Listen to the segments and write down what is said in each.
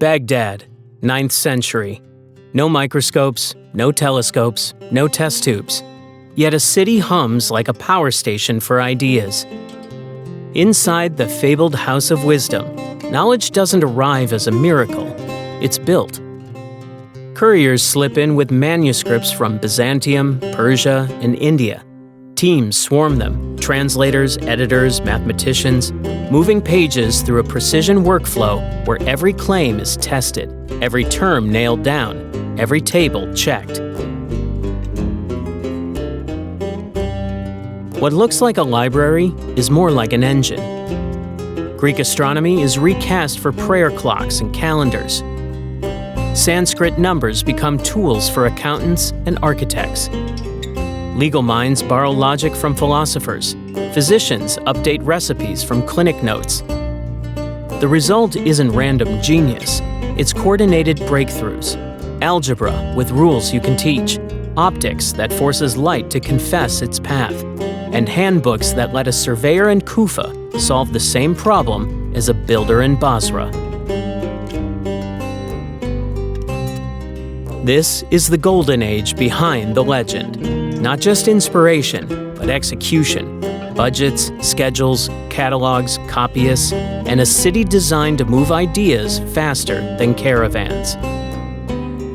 Baghdad, 9th century. No microscopes, no telescopes, no test tubes. Yet a city hums like a power station for ideas. Inside the fabled House of Wisdom, knowledge doesn't arrive as a miracle, it's built. Couriers slip in with manuscripts from Byzantium, Persia, and India. Teams swarm them, translators, editors, mathematicians, moving pages through a precision workflow where every claim is tested, every term nailed down, every table checked. What looks like a library is more like an engine. Greek astronomy is recast for prayer clocks and calendars. Sanskrit numbers become tools for accountants and architects. Legal minds borrow logic from philosophers. Physicians update recipes from clinic notes. The result isn't random genius, it's coordinated breakthroughs. Algebra with rules you can teach, optics that forces light to confess its path, and handbooks that let a surveyor in Kufa solve the same problem as a builder in Basra. This is the Golden Age behind the legend. Not just inspiration, but execution. Budgets, schedules, catalogs, copyists, and a city designed to move ideas faster than caravans.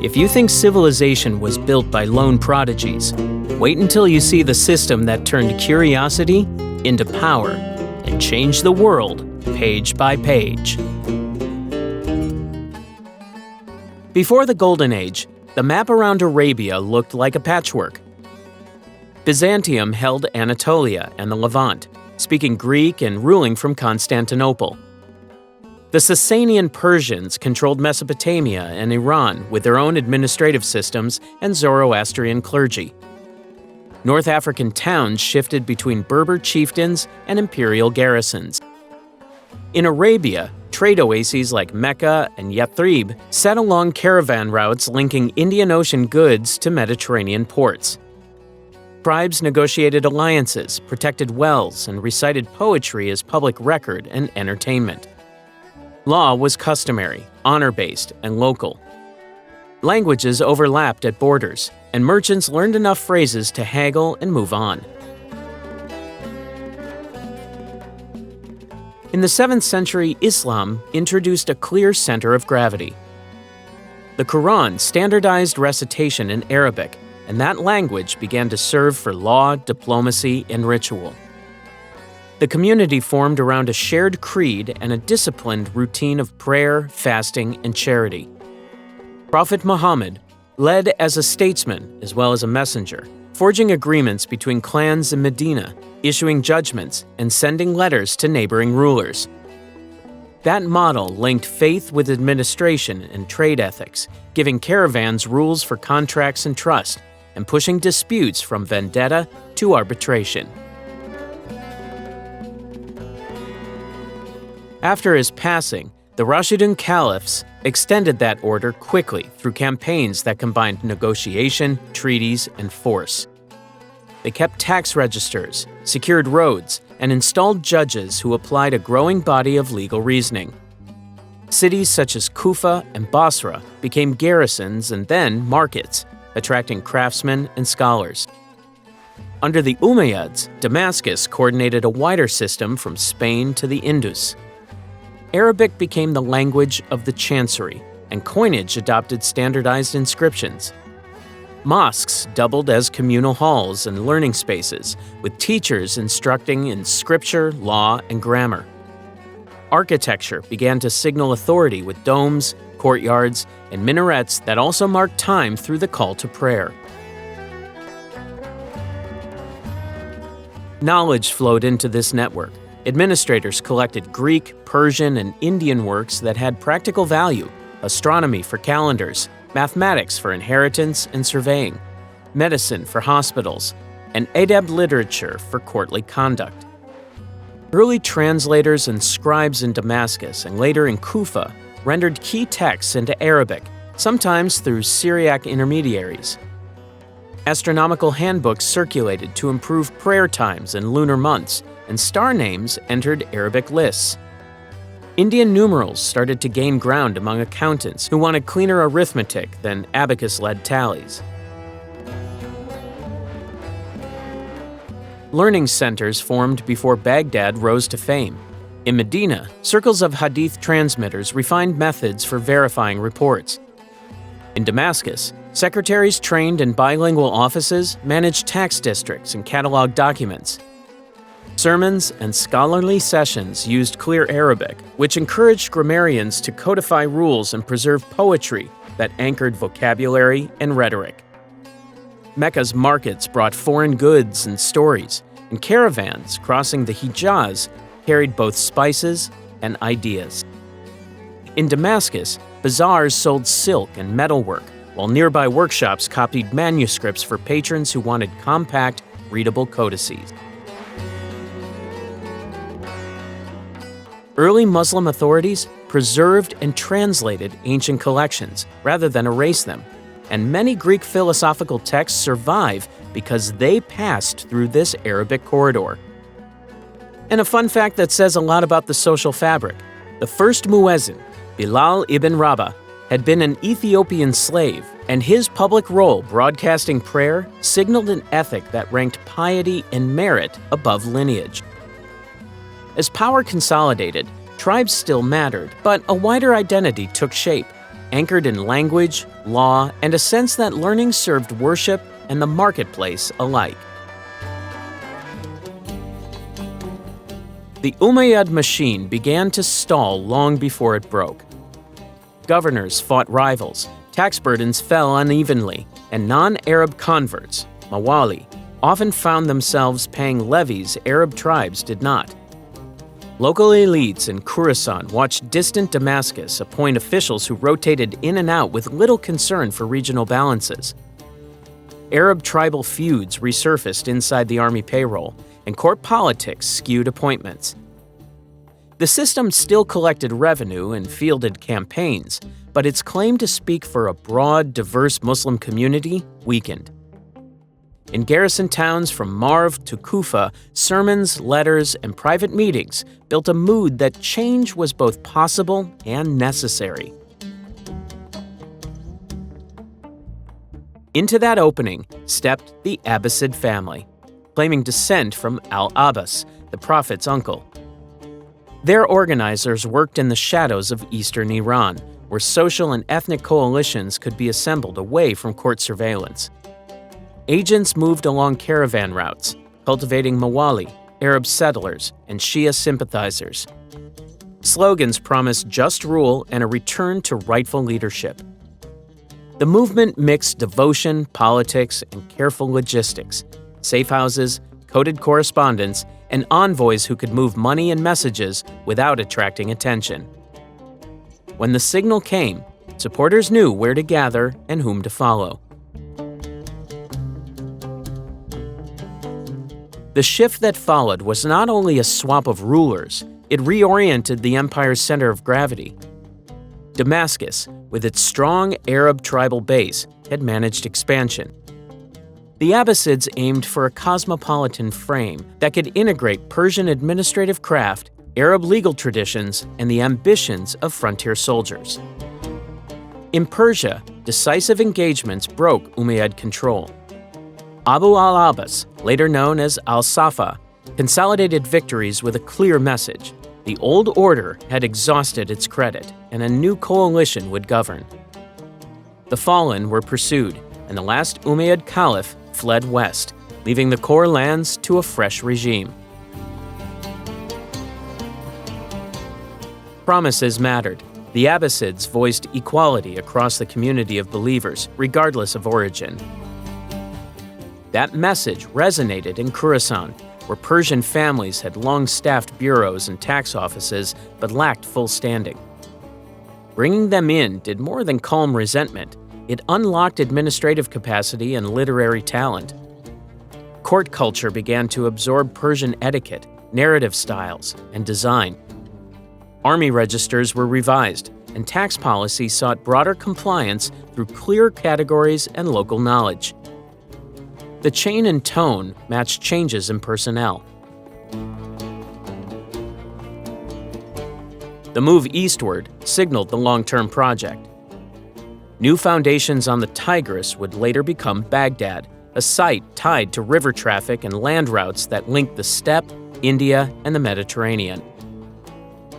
If you think civilization was built by lone prodigies, wait until you see the system that turned curiosity into power and changed the world page by page. Before the Golden Age, the map around Arabia looked like a patchwork. Byzantium held Anatolia and the Levant, speaking Greek and ruling from Constantinople. The Sasanian Persians controlled Mesopotamia and Iran with their own administrative systems and Zoroastrian clergy. North African towns shifted between Berber chieftains and imperial garrisons. In Arabia, trade oases like Mecca and Yathrib sat along caravan routes linking Indian Ocean goods to Mediterranean ports. Tribes negotiated alliances, protected wells, and recited poetry as public record and entertainment. Law was customary, honor-based, and local. Languages overlapped at borders, and merchants learned enough phrases to haggle and move on. In the 7th century, Islam introduced a clear center of gravity. The Quran standardized recitation in Arabic, and that language began to serve for law, diplomacy, and ritual. The community formed around a shared creed and a disciplined routine of prayer, fasting, and charity. Prophet Muhammad led as a statesman as well as a messenger, forging agreements between clans in Medina, issuing judgments, and sending letters to neighboring rulers. That model linked faith with administration and trade ethics, giving caravans rules for contracts and trust, and pushing disputes from vendetta to arbitration. After his passing, the Rashidun caliphs extended that order quickly through campaigns that combined negotiation, treaties, and force. They kept tax registers, secured roads, and installed judges who applied a growing body of legal reasoning. Cities such as Kufa and Basra became garrisons and then markets, attracting craftsmen and scholars. Under the Umayyads, Damascus coordinated a wider system from Spain to the Indus. Arabic became the language of the chancery, and coinage adopted standardized inscriptions. Mosques doubled as communal halls and learning spaces, with teachers instructing in scripture, law, and grammar. Architecture began to signal authority with domes, courtyards, and minarets that also marked time through the call to prayer. Knowledge flowed into this network. Administrators collected Greek, Persian, and Indian works that had practical value: astronomy for calendars, mathematics for inheritance and surveying, medicine for hospitals, and adab literature for courtly conduct. Early translators and scribes in Damascus and later in Kufa rendered key texts into Arabic, sometimes through Syriac intermediaries. Astronomical handbooks circulated to improve prayer times and lunar months, and star names entered Arabic lists. Indian numerals started to gain ground among accountants who wanted cleaner arithmetic than abacus-led tallies. Learning centers formed before Baghdad rose to fame. In Medina, circles of hadith transmitters refined methods for verifying reports. In Damascus, secretaries trained in bilingual offices managed tax districts and cataloged documents. Sermons and scholarly sessions used clear Arabic, which encouraged grammarians to codify rules and preserve poetry that anchored vocabulary and rhetoric. Mecca's markets brought foreign goods and stories, and caravans crossing the Hijaz carried both spices and ideas. In Damascus, bazaars sold silk and metalwork, while nearby workshops copied manuscripts for patrons who wanted compact, readable codices. Early Muslim authorities preserved and translated ancient collections rather than erase them, and many Greek philosophical texts survive because they passed through this Arabic corridor. And a fun fact that says a lot about the social fabric: the first muezzin, Bilal ibn Rabah, had been an Ethiopian slave, and his public role broadcasting prayer signaled an ethic that ranked piety and merit above lineage. As power consolidated, tribes still mattered, but a wider identity took shape, anchored in language, law, and a sense that learning served worship and the marketplace alike. The Umayyad machine began to stall long before it broke. Governors fought rivals, tax burdens fell unevenly, and non-Arab converts, Mawali, often found themselves paying levies Arab tribes did not. Local elites in Khorasan watched distant Damascus appoint officials who rotated in and out with little concern for regional balances. Arab tribal feuds resurfaced inside the army payroll, and court politics skewed appointments. The system still collected revenue and fielded campaigns, but its claim to speak for a broad, diverse Muslim community weakened. In garrison towns from Marv to Kufa, sermons, letters, and private meetings built a mood that change was both possible and necessary. Into that opening stepped the Abbasid family, claiming descent from al-Abbas, the Prophet's uncle. Their organizers worked in the shadows of eastern Iran, where social and ethnic coalitions could be assembled away from court surveillance. Agents moved along caravan routes, cultivating Mawali, Arab settlers, and Shia sympathizers. Slogans promised just rule and a return to rightful leadership. The movement mixed devotion, politics, and careful logistics, safe houses, coded correspondence, and envoys who could move money and messages without attracting attention. When the signal came, supporters knew where to gather and whom to follow. The shift that followed was not only a swap of rulers, it reoriented the empire's center of gravity. Damascus, with its strong Arab tribal base, had managed expansion. The Abbasids aimed for a cosmopolitan frame that could integrate Persian administrative craft, Arab legal traditions, and the ambitions of frontier soldiers. In Persia, decisive engagements broke Umayyad control. Abu al-Abbas, later known as al-Safa, consolidated victories with a clear message: the old order had exhausted its credit, and a new coalition would govern. The fallen were pursued, and the last Umayyad Caliph fled west, leaving the core lands to a fresh regime. Promises mattered. The Abbasids voiced equality across the community of believers, regardless of origin. That message resonated in Khorasan, where Persian families had long staffed bureaus and tax offices but lacked full standing. Bringing them in did more than calm resentment. It unlocked administrative capacity and literary talent. Court culture began to absorb Persian etiquette, narrative styles, and design. Army registers were revised, and tax policy sought broader compliance through clear categories and local knowledge. The chain and tone matched changes in personnel. The move eastward signaled the long-term project. New foundations on the Tigris would later become Baghdad, a site tied to river traffic and land routes that linked the steppe, India, and the Mediterranean.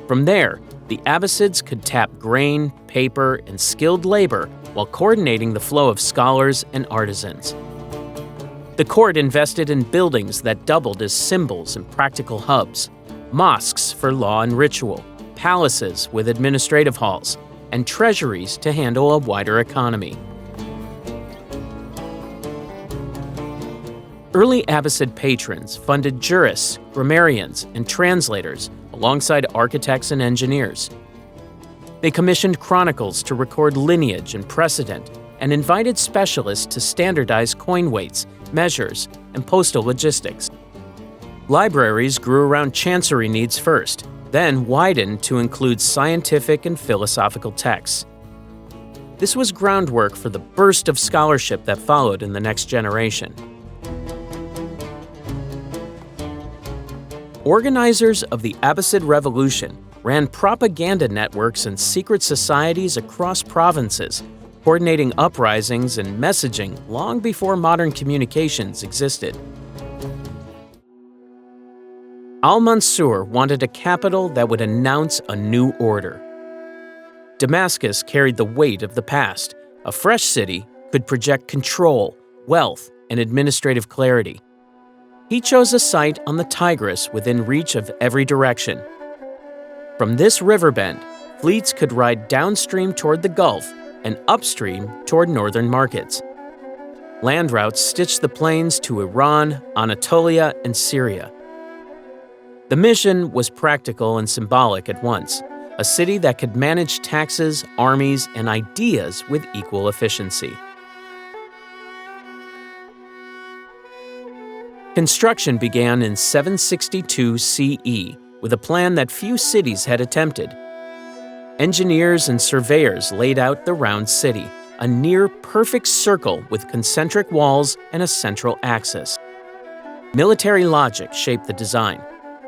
From there, the Abbasids could tap grain, paper, and skilled labor while coordinating the flow of scholars and artisans. The court invested in buildings that doubled as symbols and practical hubs, mosques for law and ritual, palaces with administrative halls, and treasuries to handle a wider economy. Early Abbasid patrons funded jurists, grammarians, and translators alongside architects and engineers. They commissioned chronicles to record lineage and precedent and invited specialists to standardize coin weights, measures, and postal logistics. Libraries grew around chancery needs first, then widened to include scientific and philosophical texts. This was groundwork for the burst of scholarship that followed in the next generation. Organizers of the Abbasid Revolution ran propaganda networks and secret societies across provinces, coordinating uprisings and messaging long before modern communications existed. Al-Mansur wanted a capital that would announce a new order. Damascus carried the weight of the past. A fresh city could project control, wealth, and administrative clarity. He chose a site on the Tigris within reach of every direction. From this river bend, fleets could ride downstream toward the Gulf and upstream toward northern markets. Land routes stitched the plains to Iran, Anatolia, and Syria. The mission was practical and symbolic at once, a city that could manage taxes, armies, and ideas with equal efficiency. Construction began in 762 CE with a plan that few cities had attempted. Engineers and surveyors laid out the round city, a near-perfect circle with concentric walls and a central axis. Military logic shaped the design.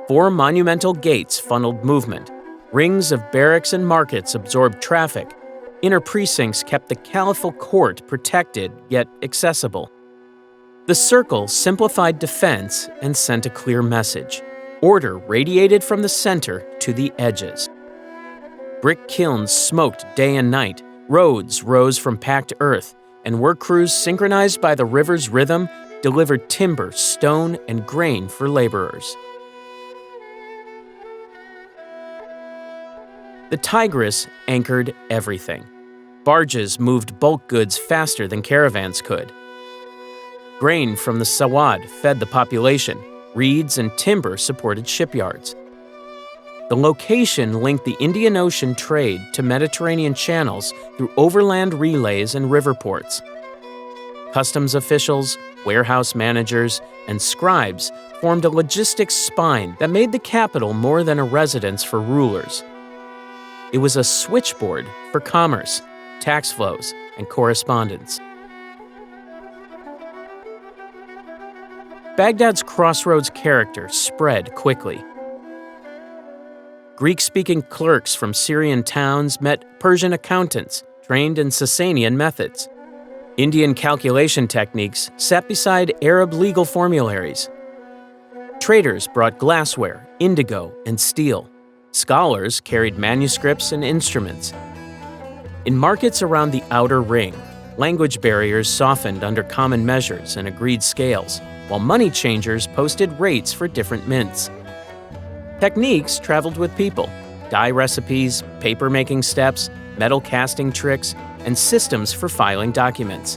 4 monumental gates funneled movement. Rings of barracks and markets absorbed traffic. Inner precincts kept the caliphal court protected yet accessible. The circle simplified defense and sent a clear message. Order radiated from the center to the edges. Brick kilns smoked day and night, roads rose from packed earth, and work crews synchronized by the river's rhythm delivered timber, stone, and grain for laborers. The Tigris anchored everything. Barges moved bulk goods faster than caravans could. Grain from the Sawad fed the population. Reeds and timber supported shipyards. The location linked the Indian Ocean trade to Mediterranean channels through overland relays and river ports. Customs officials, warehouse managers, and scribes formed a logistics spine that made the capital more than a residence for rulers. It was a switchboard for commerce, tax flows, and correspondence. Baghdad's crossroads character spread quickly. Greek-speaking clerks from Syrian towns met Persian accountants trained in Sasanian methods. Indian calculation techniques sat beside Arab legal formularies. Traders brought glassware, indigo, and steel. Scholars carried manuscripts and instruments. In markets around the outer ring, language barriers softened under common measures and agreed scales, while money changers posted rates for different mints. Techniques traveled with people: dye recipes, paper-making steps, metal casting tricks, and systems for filing documents.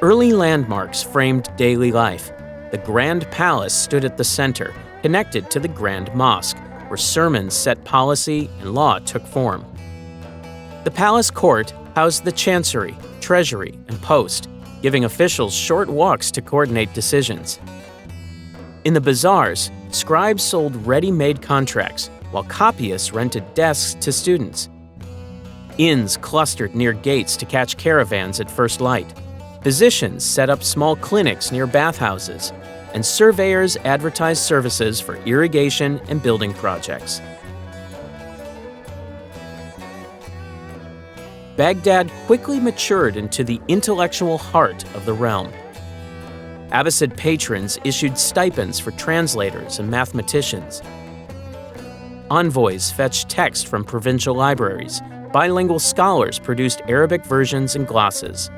Early landmarks framed daily life. The Grand Palace stood at the center, connected to the Grand Mosque, where sermons set policy and law took form. The palace court housed the chancery, treasury, and post, giving officials short walks to coordinate decisions. In the bazaars, scribes sold ready-made contracts, while copyists rented desks to students. Inns clustered near gates to catch caravans at first light. Physicians set up small clinics near bathhouses, and surveyors advertised services for irrigation and building projects. Baghdad quickly matured into the intellectual heart of the realm. Abbasid patrons issued stipends for translators and mathematicians. Envoys fetched text from provincial libraries. Bilingual scholars produced Arabic versions and glosses.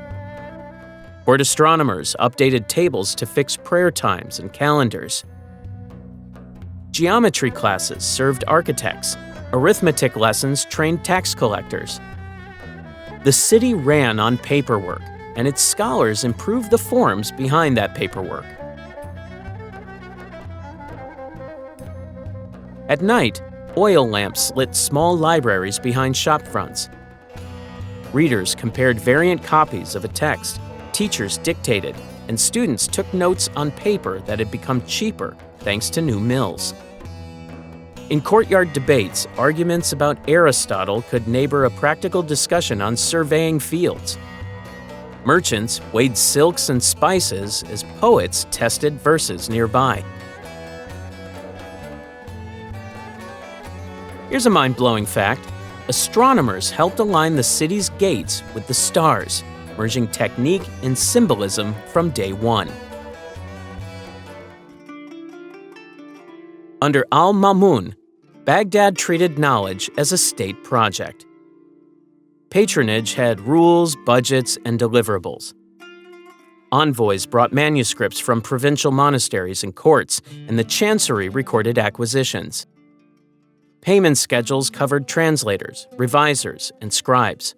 Court astronomers updated tables to fix prayer times and calendars. Geometry classes served architects. Arithmetic lessons trained tax collectors. The city ran on paperwork, and its scholars improved the forms behind that paperwork. At night, oil lamps lit small libraries behind shopfronts. Readers compared variant copies of a text, teachers dictated, and students took notes on paper that had become cheaper thanks to new mills. In courtyard debates, arguments about Aristotle could neighbor a practical discussion on surveying fields. Merchants weighed silks and spices as poets tested verses nearby. Here's a mind-blowing fact. Astronomers helped align the city's gates with the stars, merging technique and symbolism from day one. Under al-Ma'mun, Baghdad treated knowledge as a state project. Patronage had rules, budgets, and deliverables. Envoys brought manuscripts from provincial monasteries and courts, and the chancery recorded acquisitions. Payment schedules covered translators, revisers, and scribes.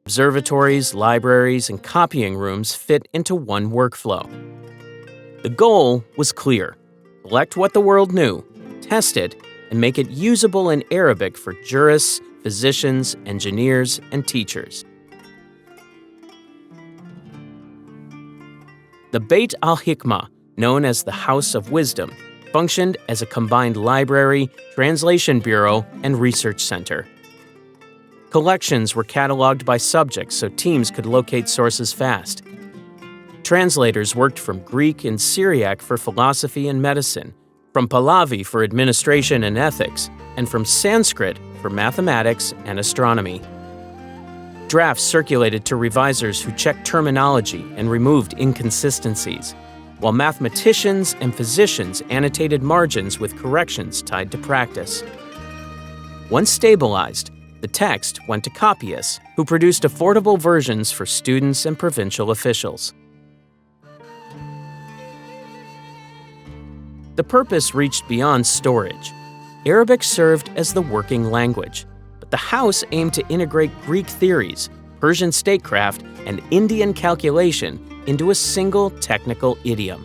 Observatories, libraries, and copying rooms fit into one workflow. The goal was clear: collect what the world knew, test it, and make it usable in Arabic for jurists, physicians, engineers, and teachers. The Beit al-Hikmah, known as the House of Wisdom, functioned as a combined library, translation bureau, and research center. Collections were cataloged by subjects so teams could locate sources fast. Translators worked from Greek and Syriac for philosophy and medicine, from Pahlavi for administration and ethics, and from Sanskrit for mathematics and astronomy. Drafts circulated to revisers who checked terminology and removed inconsistencies, while mathematicians and physicians annotated margins with corrections tied to practice. Once stabilized, the text went to copyists, who produced affordable versions for students and provincial officials. The purpose reached beyond storage. Arabic served as the working language, but the house aimed to integrate Greek theories, Persian statecraft, and Indian calculation into a single technical idiom.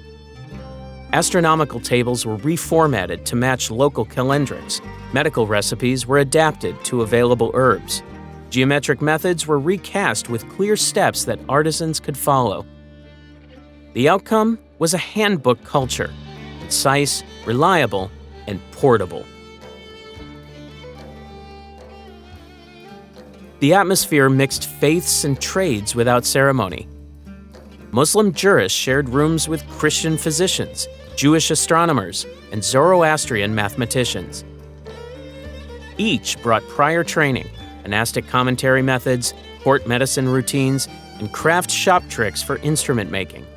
Astronomical tables were reformatted to match local calendrics. Medical recipes were adapted to available herbs. Geometric methods were recast with clear steps that artisans could follow. The outcome was a handbook culture, concise, reliable, and portable. The atmosphere mixed faiths and trades without ceremony. Muslim jurists shared rooms with Christian physicians, Jewish astronomers, and Zoroastrian mathematicians. Each brought prior training, monastic commentary methods, court medicine routines, and craft shop tricks for instrument making.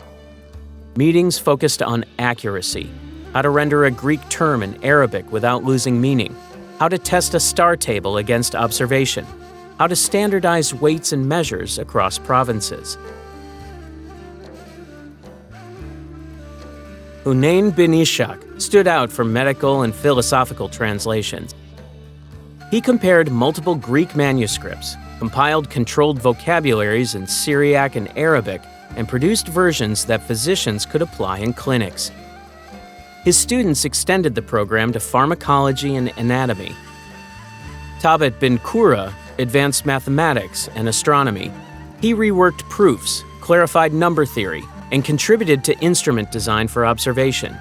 Meetings focused on accuracy, how to render a Greek term in Arabic without losing meaning, how to test a star table against observation, how to standardize weights and measures across provinces. Hunayn bin Ishaq stood out for medical and philosophical translations. He compared multiple Greek manuscripts, compiled controlled vocabularies in Syriac and Arabic, and produced versions that physicians could apply in clinics. His students extended the program to pharmacology and anatomy. Tabit bin Qura advanced mathematics and astronomy. He reworked proofs, clarified number theory, and contributed to instrument design for observation.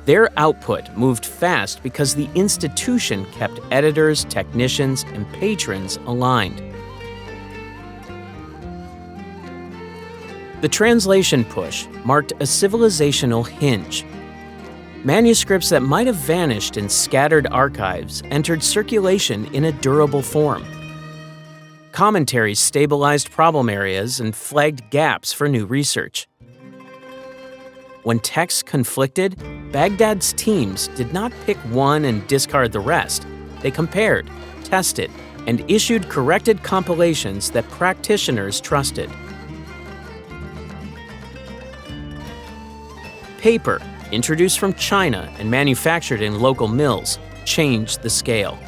Their output moved fast because the institution kept editors, technicians, and patrons aligned. The translation push marked a civilizational hinge. Manuscripts that might have vanished in scattered archives entered circulation in a durable form. Commentaries stabilized problem areas and flagged gaps for new research. When texts conflicted, Baghdad's teams did not pick one and discard the rest. They compared, tested, and issued corrected compilations that practitioners trusted. Paper, introduced from China and manufactured in local mills, changed the scale.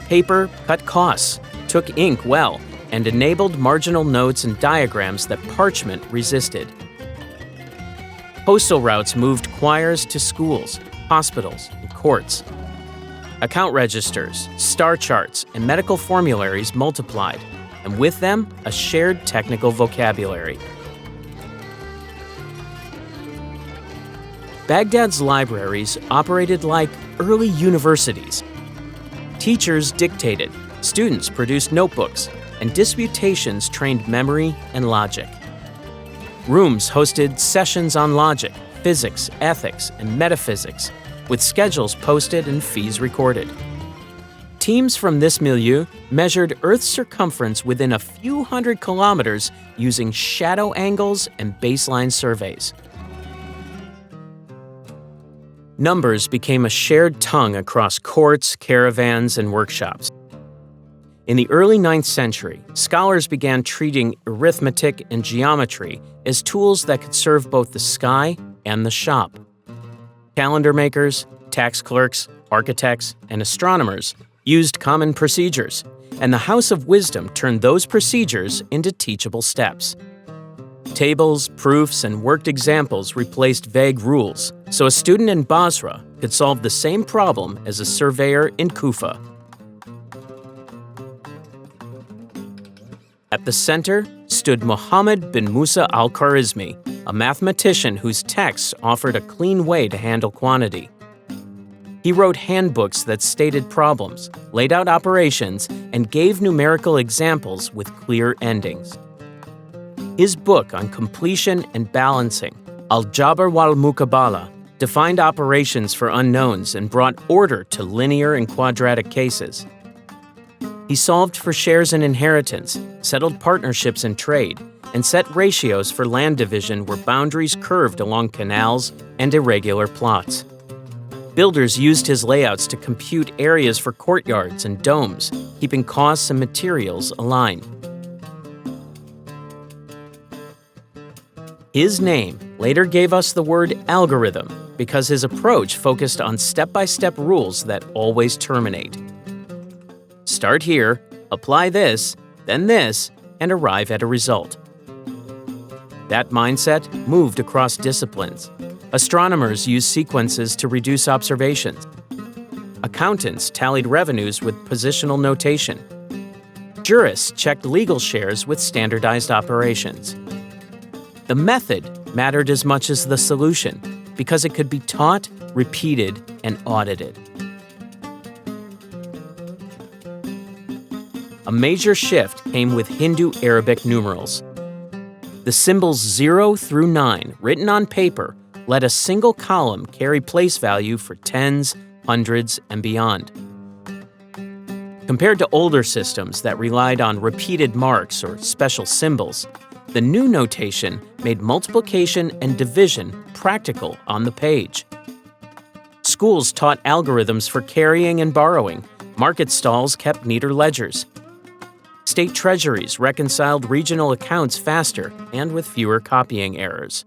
Paper cut costs, took ink well, and enabled marginal notes and diagrams that parchment resisted. Postal routes moved quires to schools, hospitals, and courts. Account registers, star charts, and medical formularies multiplied, and with them, a shared technical vocabulary. Baghdad's libraries operated like early universities. Teachers dictated, students produced notebooks, and disputations trained memory and logic. Rooms hosted sessions on logic, physics, ethics, and metaphysics, with schedules posted and fees recorded. Teams from this milieu measured Earth's circumference within a few hundred kilometers using shadow angles and baseline surveys. Numbers became a shared tongue across courts, caravans, and workshops. In the early 9th century, scholars began treating arithmetic and geometry as tools that could serve both the sky and the shop. Calendar makers, tax clerks, architects, and astronomers used common procedures, and the House of Wisdom turned those procedures into teachable steps. Tables, proofs, and worked examples replaced vague rules, so a student in Basra could solve the same problem as a surveyor in Kufa. At the center stood Muhammad bin Musa al-Khwarizmi, a mathematician whose texts offered a clean way to handle quantity. He wrote handbooks that stated problems, laid out operations, and gave numerical examples with clear endings. His book on completion and balancing, Algebra wal Muqabala, defined operations for unknowns and brought order to linear and quadratic cases. He solved for shares and inheritance, settled partnerships and trade, and set ratios for land division where boundaries curved along canals and irregular plots. Builders used his layouts to compute areas for courtyards and domes, keeping costs and materials aligned. His name later gave us the word algorithm because his approach focused on step-by-step rules that always terminate. Start here, apply this, and arrive at a result. That mindset moved across disciplines. Astronomers used sequences to reduce observations. Accountants tallied revenues with positional notation. Jurists checked legal shares with standardized operations. The method mattered as much as the solution because it could be taught, repeated, and audited. A major shift came with Hindu-Arabic numerals. The symbols 0 through 9, written on paper, let a single column carry place value for tens, hundreds, and beyond. Compared to older systems that relied on repeated marks or special symbols, the new notation made multiplication and division practical on the page. Schools taught algorithms for carrying and borrowing. Market stalls kept neater ledgers. State treasuries reconciled regional accounts faster and with fewer copying errors.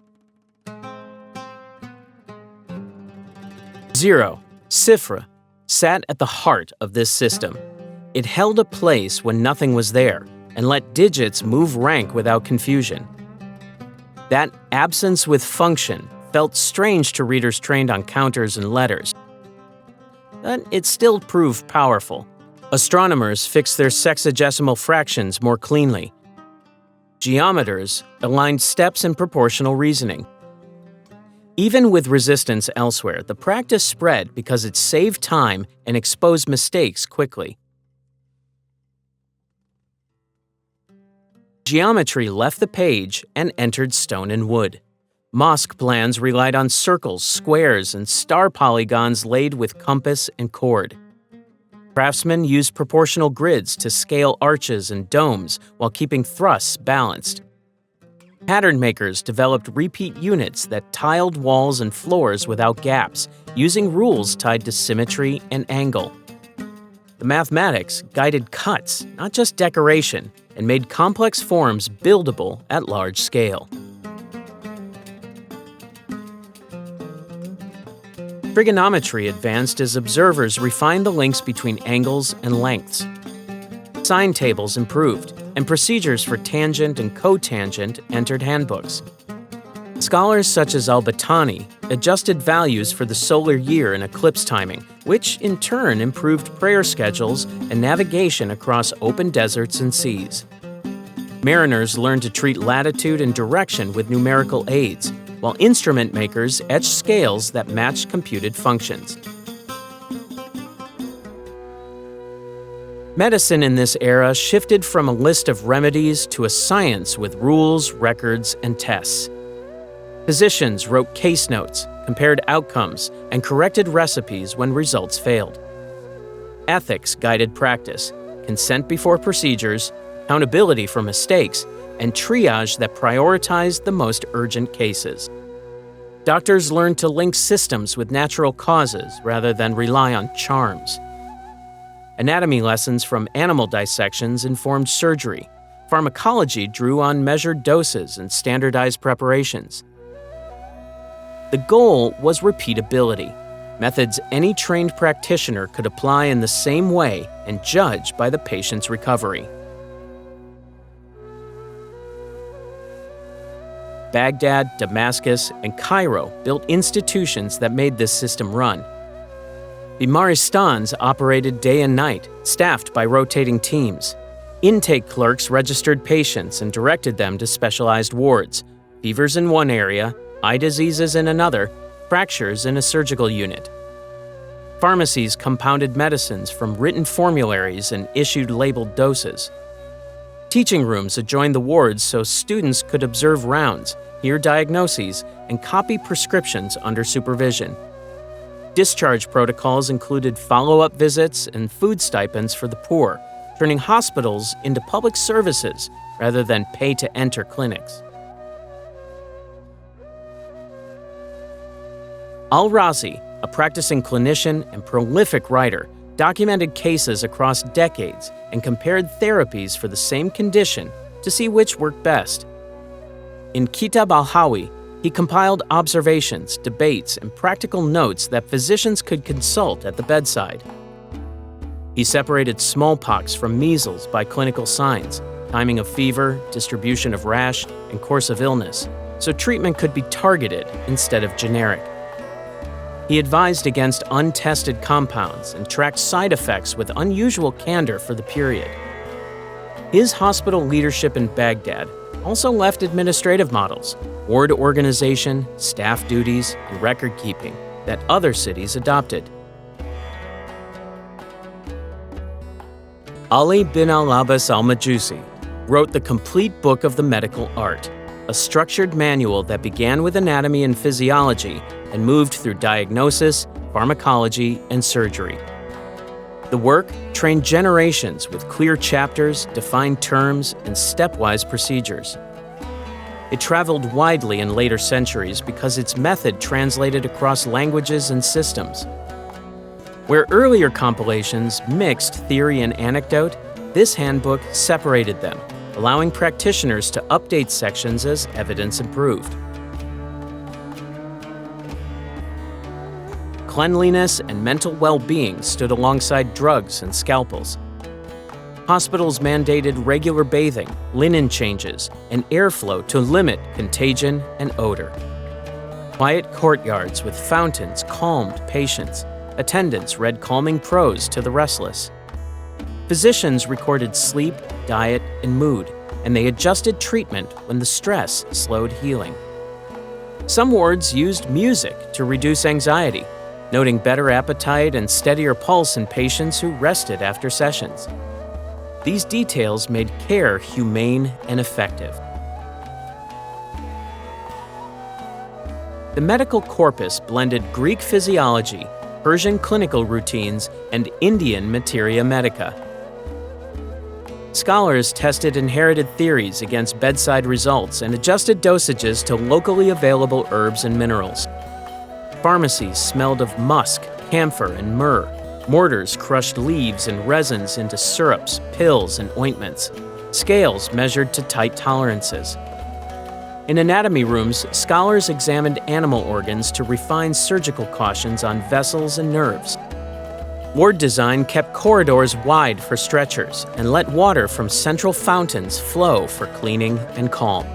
0, Sifra, sat at the heart of this system. It held a place when nothing was there and let digits move rank without confusion. That absence with function felt strange to readers trained on counters and letters, but it still proved powerful. Astronomers fixed their sexagesimal fractions more cleanly. Geometers aligned steps in proportional reasoning. Even with resistance elsewhere, the practice spread because it saved time and exposed mistakes quickly. Geometry left the page and entered stone and wood. Mosque plans relied on circles, squares, and star polygons laid with compass and chord. Craftsmen used proportional grids to scale arches and domes while keeping thrusts balanced. Pattern makers developed repeat units that tiled walls and floors without gaps, using rules tied to symmetry and angle. The mathematics guided cuts, not just decoration, and made complex forms buildable at large scale. Trigonometry advanced as observers refined the links between angles and lengths. Sine tables improved, and procedures for tangent and cotangent entered handbooks. Scholars such as al-Battani adjusted values for the solar year and eclipse timing, which in turn improved prayer schedules and navigation across open deserts and seas. Mariners learned to treat latitude and direction with numerical aids, while instrument makers etched scales that matched computed functions. Medicine in this era shifted from a list of remedies to a science with rules, records, and tests. Physicians wrote case notes, compared outcomes, and corrected recipes when results failed. Ethics guided practice, consent before procedures, accountability for mistakes, and triage that prioritized the most urgent cases. Doctors learned to link systems with natural causes rather than rely on charms. Anatomy lessons from animal dissections informed surgery. Pharmacology drew on measured doses and standardized preparations. The goal was repeatability, methods any trained practitioner could apply in the same way and judge by the patient's recovery. Baghdad, Damascus, and Cairo built institutions that made this system run. Bimaristans operated day and night, staffed by rotating teams. Intake clerks registered patients and directed them to specialized wards, fevers in one area, eye diseases in another, fractures in a surgical unit. Pharmacies compounded medicines from written formularies and issued labeled doses. Teaching rooms adjoined the wards so students could observe rounds, hear diagnoses, and copy prescriptions under supervision. Discharge protocols included follow-up visits and food stipends for the poor, turning hospitals into public services rather than pay-to-enter clinics. Al-Razi, a practicing clinician and prolific writer, documented cases across decades and compared therapies for the same condition to see which worked best. In Kitab al-Hawi, he compiled observations, debates, and practical notes that physicians could consult at the bedside. He separated smallpox from measles by clinical signs, timing of fever, distribution of rash, and course of illness, so treatment could be targeted instead of generic. He advised against untested compounds and tracked side effects with unusual candor for the period. His hospital leadership in Baghdad also left administrative models, ward organization, staff duties, and record keeping that other cities adopted. Ali bin al-Abbas al-Majusi wrote the complete book of the medical art, a structured manual that began with anatomy and physiology and moved through diagnosis, pharmacology, and surgery. The work trained generations with clear chapters, defined terms, and stepwise procedures. It traveled widely in later centuries because its method translated across languages and systems. Where earlier compilations mixed theory and anecdote, this handbook separated them, allowing practitioners to update sections as evidence improved. Cleanliness and mental well-being stood alongside drugs and scalpels. Hospitals mandated regular bathing, linen changes, and airflow to limit contagion and odor. Quiet courtyards with fountains calmed patients. Attendants read calming prose to the restless. Physicians recorded sleep, diet, and mood, and they adjusted treatment when the stress slowed healing. Some wards used music to reduce anxiety, noting better appetite and steadier pulse in patients who rested after sessions. These details made care humane and effective. The medical corpus blended Greek physiology, Persian clinical routines, and Indian materia medica. Scholars tested inherited theories against bedside results and adjusted dosages to locally available herbs and minerals. Pharmacies smelled of musk, camphor, and myrrh. Mortars crushed leaves and resins into syrups, pills, and ointments. Scales measured to tight tolerances. In anatomy rooms, scholars examined animal organs to refine surgical cautions on vessels and nerves. Ward design kept corridors wide for stretchers and let water from central fountains flow for cleaning and calm.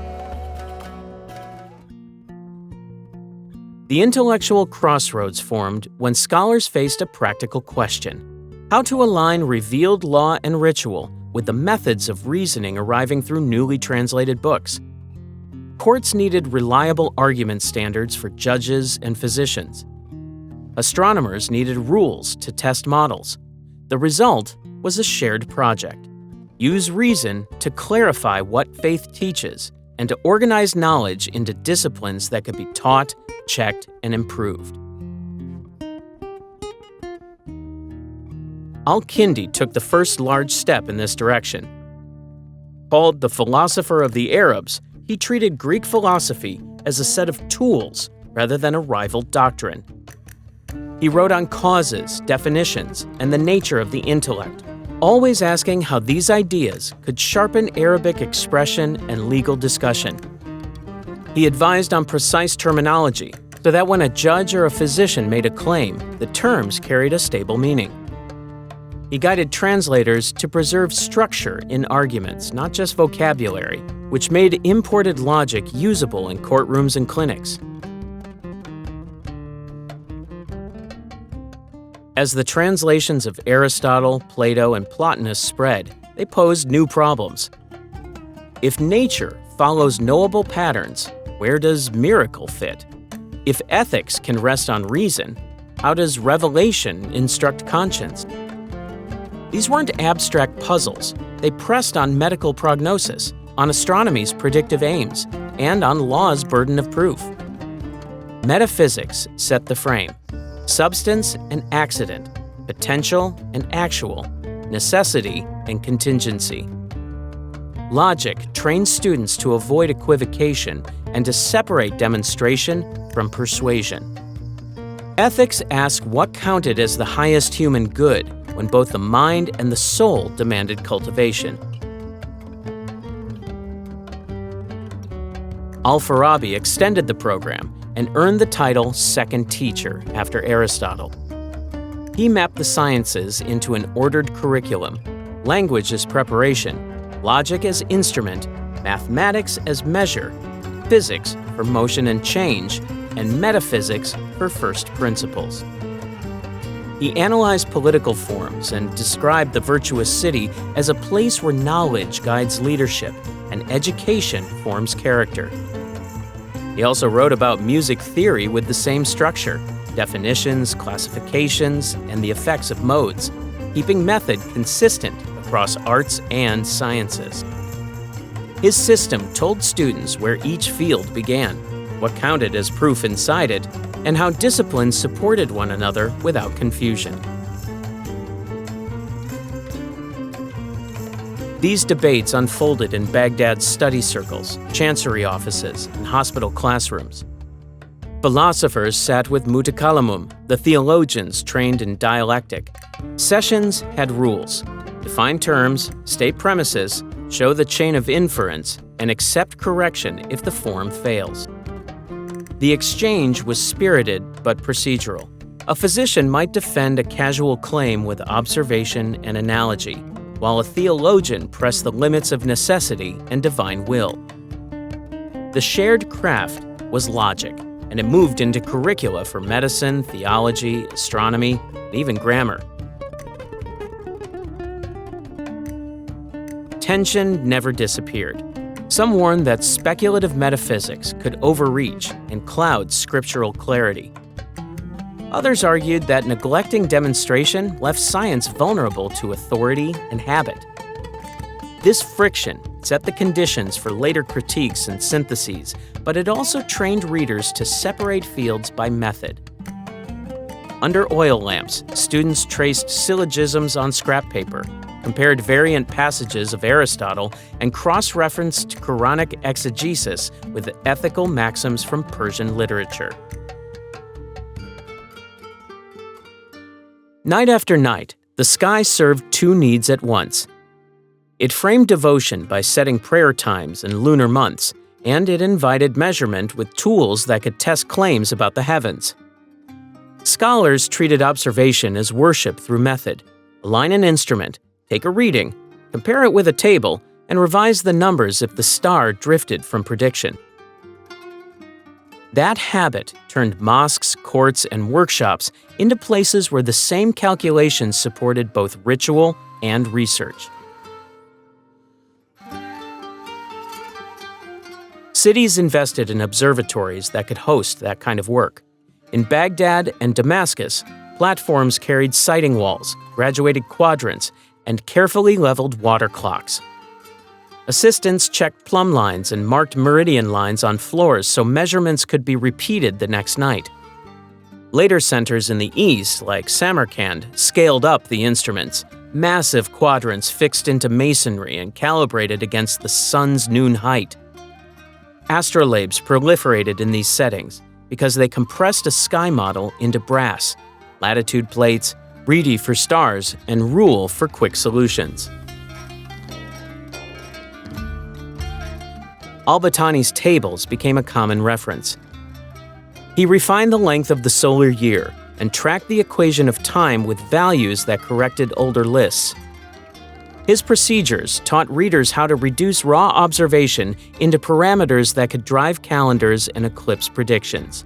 The intellectual crossroads formed when scholars faced a practical question: how to align revealed law and ritual with the methods of reasoning arriving through newly translated books. Courts needed reliable argument standards for judges and physicians. Astronomers needed rules to test models. The result was a shared project. Use reason to clarify what faith teaches and to organize knowledge into disciplines that could be taught, checked, and improved. Al-Kindi took the first large step in this direction. Called the philosopher of the Arabs, he treated Greek philosophy as a set of tools rather than a rival doctrine. He wrote on causes, definitions, and the nature of the intellect, always asking how these ideas could sharpen Arabic expression and legal discussion. He advised on precise terminology so that when a judge or a physician made a claim, the terms carried a stable meaning. He guided translators to preserve structure in arguments, not just vocabulary, which made imported logic usable in courtrooms and clinics. As the translations of Aristotle, Plato, and Plotinus spread, they posed new problems. If nature follows knowable patterns, where does miracle fit? If ethics can rest on reason, how does revelation instruct conscience? These weren't abstract puzzles. They pressed on medical prognosis, on astronomy's predictive aims, and on law's burden of proof. Metaphysics set the frame. Substance and accident, potential and actual, necessity and contingency. Logic trains students to avoid equivocation and to separate demonstration from persuasion. Ethics asked what counted as the highest human good when both the mind and the soul demanded cultivation. Al-Farabi extended the program and earned the title second teacher after Aristotle. He mapped the sciences into an ordered curriculum, language as preparation, logic as instrument, mathematics as measure, physics for motion and change, and metaphysics for first principles. He analyzed political forms and described the virtuous city as a place where knowledge guides leadership and education forms character. He also wrote about music theory with the same structure, definitions, classifications, and the effects of modes, keeping method consistent across arts and sciences. His system told students where each field began, what counted as proof inside it, and how disciplines supported one another without confusion. These debates unfolded in Baghdad's study circles, chancery offices, and hospital classrooms. Philosophers sat with mutakallimum, the theologians trained in dialectic. Sessions had rules: define terms, state premises, show the chain of inference, and accept correction if the form fails. The exchange was spirited but procedural. A physician might defend a casual claim with observation and analogy, while a theologian pressed the limits of necessity and divine will. The shared craft was logic, and it moved into curricula for medicine, theology, astronomy, and even grammar. Tension never disappeared. Some warned that speculative metaphysics could overreach and cloud scriptural clarity. Others argued that neglecting demonstration left science vulnerable to authority and habit. This friction set the conditions for later critiques and syntheses, but it also trained readers to separate fields by method. Under oil lamps, students traced syllogisms on scrap paper, compared variant passages of Aristotle, and cross-referenced Quranic exegesis with ethical maxims from Persian literature. Night after night, the sky served two needs at once. It framed devotion by setting prayer times and lunar months, and it invited measurement with tools that could test claims about the heavens. Scholars treated observation as worship through method. Align an instrument, take a reading, compare it with a table, and revise the numbers if the star drifted from prediction. That habit turned mosques, courts, and workshops into places where the same calculations supported both ritual and research. Cities invested in observatories that could host that kind of work. In Baghdad and Damascus, platforms carried sighting walls, graduated quadrants, and carefully leveled water clocks. Assistants checked plumb lines and marked meridian lines on floors so measurements could be repeated the next night. Later centers in the east, like Samarkand, scaled up the instruments, massive quadrants fixed into masonry and calibrated against the sun's noon height. Astrolabes proliferated in these settings because they compressed a sky model into brass, latitude plates, reedy for stars, and rule for quick solutions. Al-Battani's tables became a common reference. He refined the length of the solar year and tracked the equation of time with values that corrected older lists. His procedures taught readers how to reduce raw observation into parameters that could drive calendars and eclipse predictions.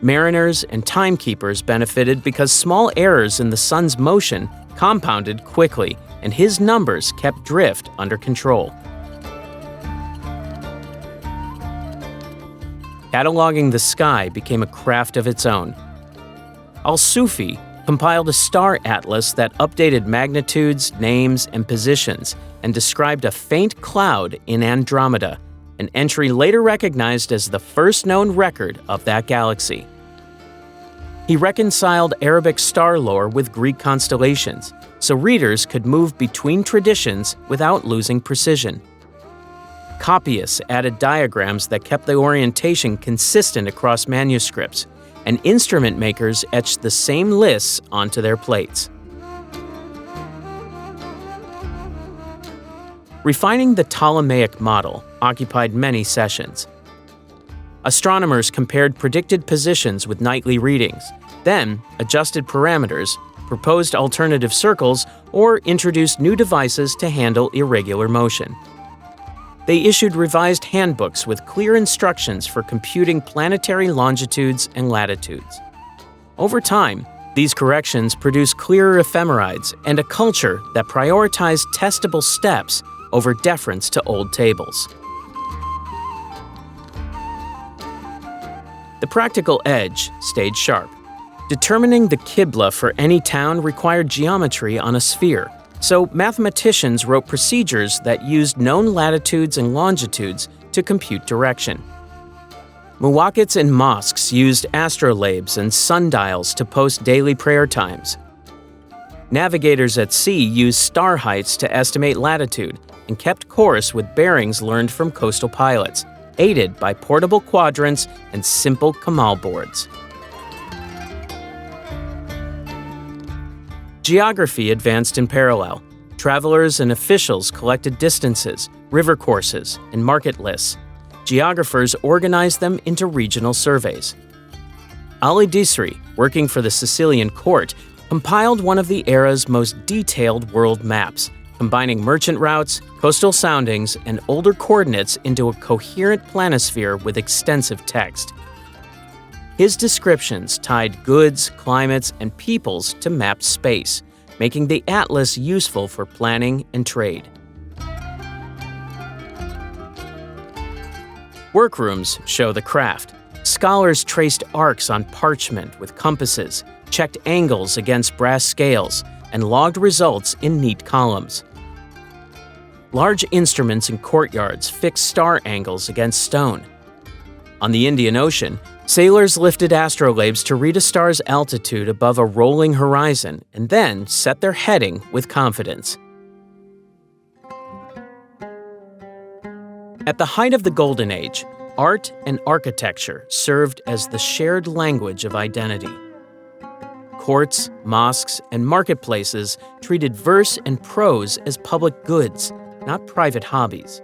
Mariners and timekeepers benefited because small errors in the sun's motion compounded quickly, and his numbers kept drift under control. Cataloging the sky became a craft of its own. Al-Sufi compiled a star atlas that updated magnitudes, names, and positions, and described a faint cloud in Andromeda, an entry later recognized as the first known record of that galaxy. He reconciled Arabic star lore with Greek constellations, so readers could move between traditions without losing precision. Copyists added diagrams that kept the orientation consistent across manuscripts, and instrument makers etched the same lists onto their plates. Refining the Ptolemaic model occupied many sessions. Astronomers compared predicted positions with nightly readings, then adjusted parameters, proposed alternative circles, or introduced new devices to handle irregular motion. They issued revised handbooks with clear instructions for computing planetary longitudes and latitudes. Over time, these corrections produced clearer ephemerides and a culture that prioritized testable steps over deference to old tables. The practical edge stayed sharp. Determining the Qibla for any town required geometry on a sphere, so mathematicians wrote procedures that used known latitudes and longitudes to compute direction. Muwaqqits in mosques used astrolabes and sundials to post daily prayer times. Navigators at sea used star heights to estimate latitude and kept course with bearings learned from coastal pilots, aided by portable quadrants and simple Kamal boards. Geography advanced in parallel. Travelers and officials collected distances, river courses, and market lists. Geographers organized them into regional surveys. Ali Disri, working for the Sicilian court, compiled one of the era's most detailed world maps, combining merchant routes, coastal soundings, and older coordinates into a coherent planisphere with extensive text. His descriptions tied goods, climates, and peoples to mapped space, making the atlas useful for planning and trade. Workrooms show the craft. Scholars traced arcs on parchment with compasses, checked angles against brass scales, and logged results in neat columns. Large instruments in courtyards fixed star angles against stone. On the Indian Ocean, sailors lifted astrolabes to read a star's altitude above a rolling horizon and then set their heading with confidence. At the height of the Golden Age, art and architecture served as the shared language of identity. Courts, mosques, and marketplaces treated verse and prose as public goods, not private hobbies.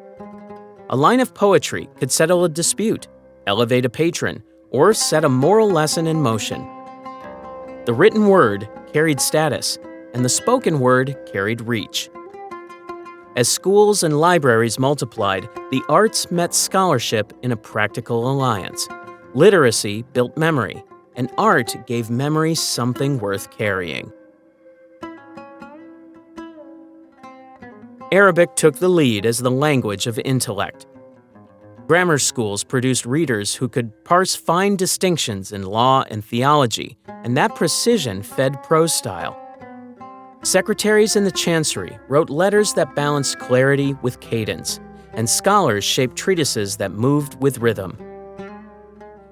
A line of poetry could settle a dispute, elevate a patron, or set a moral lesson in motion. The written word carried status, and the spoken word carried reach. As schools and libraries multiplied, the arts met scholarship in a practical alliance. Literacy built memory, and art gave memory something worth carrying. Arabic took the lead as the language of intellect. Grammar schools produced readers who could parse fine distinctions in law and theology, and that precision fed prose style. Secretaries in the chancery wrote letters that balanced clarity with cadence, and scholars shaped treatises that moved with rhythm.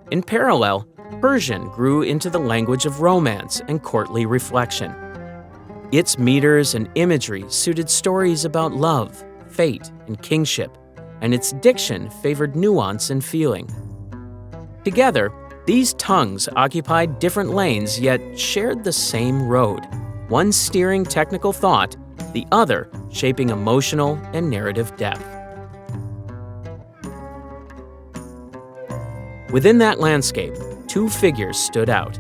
In parallel, Persian grew into the language of romance and courtly reflection. Its meters and imagery suited stories about love, fate, and kingship, and its diction favored nuance and feeling. Together, these tongues occupied different lanes yet shared the same road, one steering technical thought, the other shaping emotional and narrative depth. Within that landscape, two figures stood out.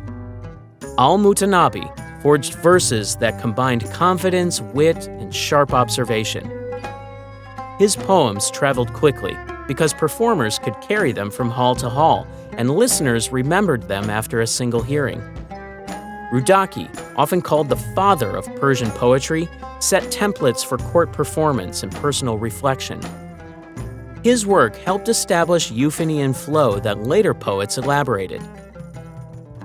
Al-Mutanabi forged verses that combined confidence, wit, and sharp observation. His poems traveled quickly because performers could carry them from hall to hall, and listeners remembered them after a single hearing. Rudaki, often called the father of Persian poetry, set templates for court performance and personal reflection. His work helped establish euphony and flow that later poets elaborated.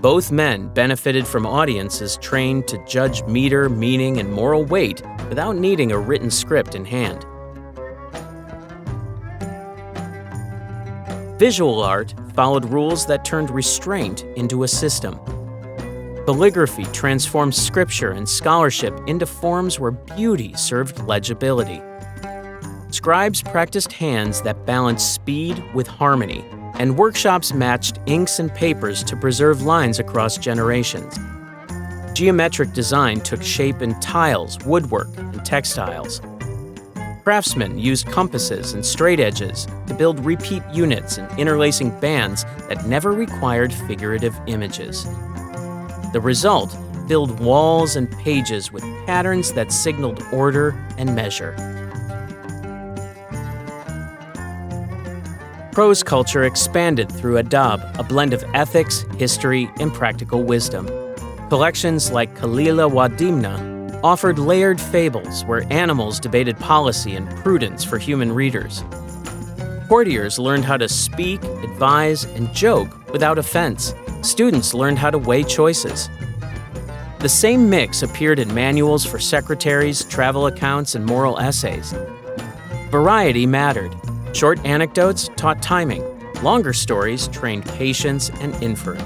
Both men benefited from audiences trained to judge meter, meaning, and moral weight without needing a written script in hand. Visual art followed rules that turned restraint into a system. Calligraphy transformed scripture and scholarship into forms where beauty served legibility. Scribes practiced hands that balanced speed with harmony, and workshops matched inks and papers to preserve lines across generations. Geometric design took shape in tiles, woodwork, and textiles. Craftsmen used compasses and straight edges to build repeat units and interlacing bands that never required figurative images. The result filled walls and pages with patterns that signaled order and measure. Prose culture expanded through adab, a blend of ethics, history, and practical wisdom. Collections like Kalila wa Dimna offered layered fables where animals debated policy and prudence for human readers. Courtiers learned how to speak, advise, and joke without offense. Students learned how to weigh choices. The same mix appeared in manuals for secretaries, travel accounts, and moral essays. Variety mattered. Short anecdotes taught timing. Longer stories trained patience and inference.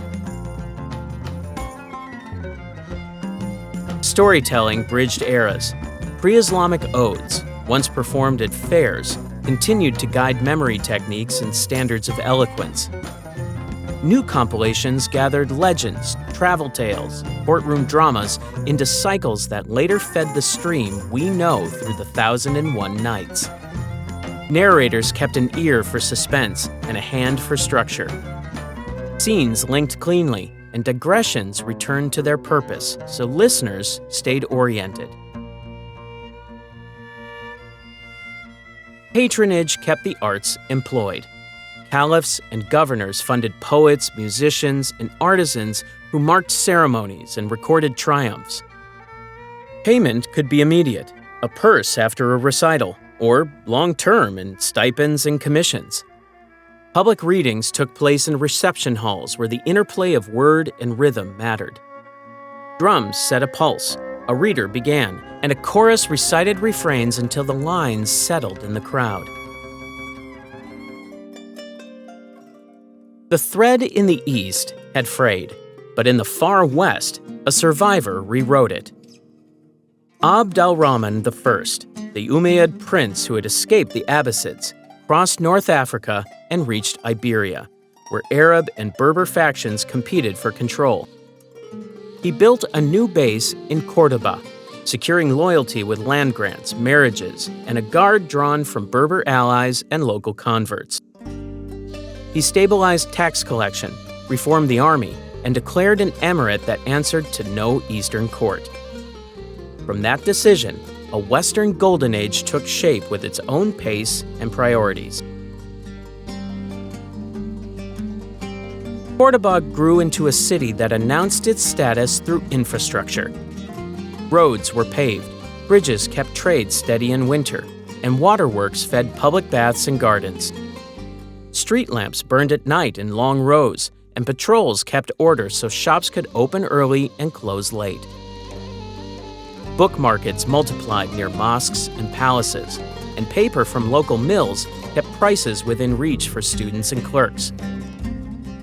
Storytelling bridged eras. Pre-Islamic odes, once performed at fairs, continued to guide memory techniques and standards of eloquence. New compilations gathered legends, travel tales, courtroom dramas into cycles that later fed the stream we know through the 1001 Nights. Narrators kept an ear for suspense and a hand for structure. Scenes linked cleanly, and digressions returned to their purpose, so listeners stayed oriented. Patronage kept the arts employed. Caliphs and governors funded poets, musicians, and artisans who marked ceremonies and recorded triumphs. Payment could be immediate, a purse after a recital, or long-term in stipends and commissions. Public readings took place in reception halls where the interplay of word and rhythm mattered. Drums set a pulse, A reader began, and a chorus recited refrains until the lines settled in the crowd. The thread in the east had frayed, but in the far west, a survivor rewrote it. Abd al-Rahman I, the Umayyad prince who had escaped the Abbasids, crossed North Africa and reached Iberia, where Arab and Berber factions competed for control. He built a new base in Córdoba, securing loyalty with land grants, marriages, and a guard drawn from Berber allies and local converts. He stabilized tax collection, reformed the army, and declared an emirate that answered to no Eastern court. From that decision, a Western Golden Age took shape with its own pace and priorities. Córdoba grew into a city that announced its status through infrastructure. Roads were paved, bridges kept trade steady in winter, and waterworks fed public baths and gardens. Street lamps burned at night in long rows, and patrols kept order so shops could open early and close late. Book markets multiplied near mosques and palaces, and paper from local mills kept prices within reach for students and clerks.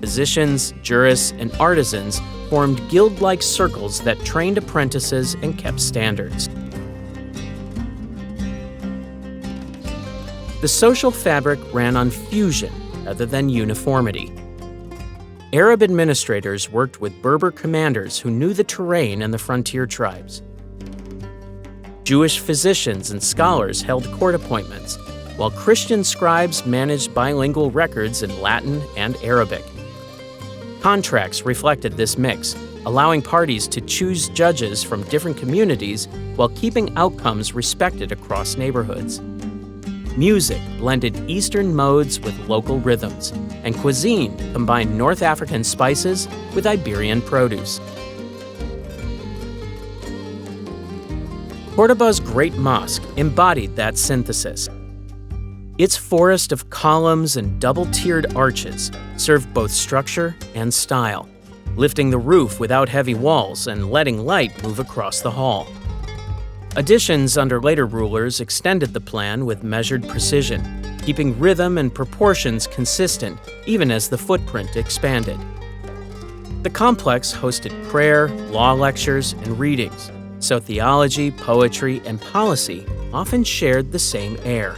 Physicians, jurists, and artisans formed guild-like circles that trained apprentices and kept standards. The social fabric ran on fusion rather than uniformity. Arab administrators worked with Berber commanders who knew the terrain and the frontier tribes. Jewish physicians and scholars held court appointments, while Christian scribes managed bilingual records in Latin and Arabic. Contracts reflected this mix, allowing parties to choose judges from different communities while keeping outcomes respected across neighborhoods. Music blended Eastern modes with local rhythms, and cuisine combined North African spices with Iberian produce. Córdoba's Great Mosque embodied that synthesis. Its forest of columns and double-tiered arches served both structure and style, lifting the roof without heavy walls and letting light move across the hall. Additions under later rulers extended the plan with measured precision, keeping rhythm and proportions consistent even as the footprint expanded. The complex hosted prayer, law lectures, and readings, so theology, poetry, and policy often shared the same air.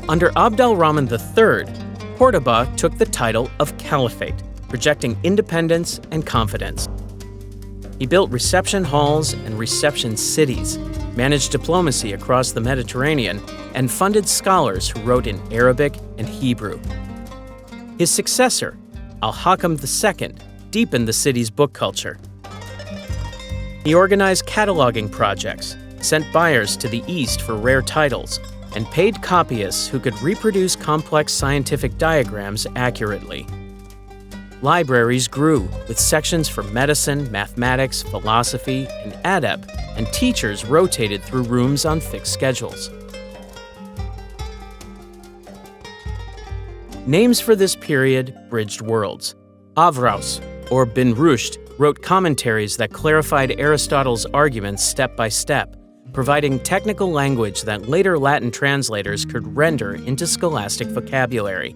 Under Abd al-Rahman III, Córdoba took the title of Caliphate, projecting independence and confidence. He built reception halls and reception cities, managed diplomacy across the Mediterranean, and funded scholars who wrote in Arabic and Hebrew. His successor, al-Haytham II, deepened the city's book culture. He organized cataloging projects, sent buyers to the East for rare titles, and paid copyists who could reproduce complex scientific diagrams accurately. Libraries grew, with sections for medicine, mathematics, philosophy, and adab, and teachers rotated through rooms on fixed schedules. Names for this period bridged worlds. Averroes, or Bin Rushd, wrote commentaries that clarified Aristotle's arguments step by step, providing technical language that later Latin translators could render into scholastic vocabulary.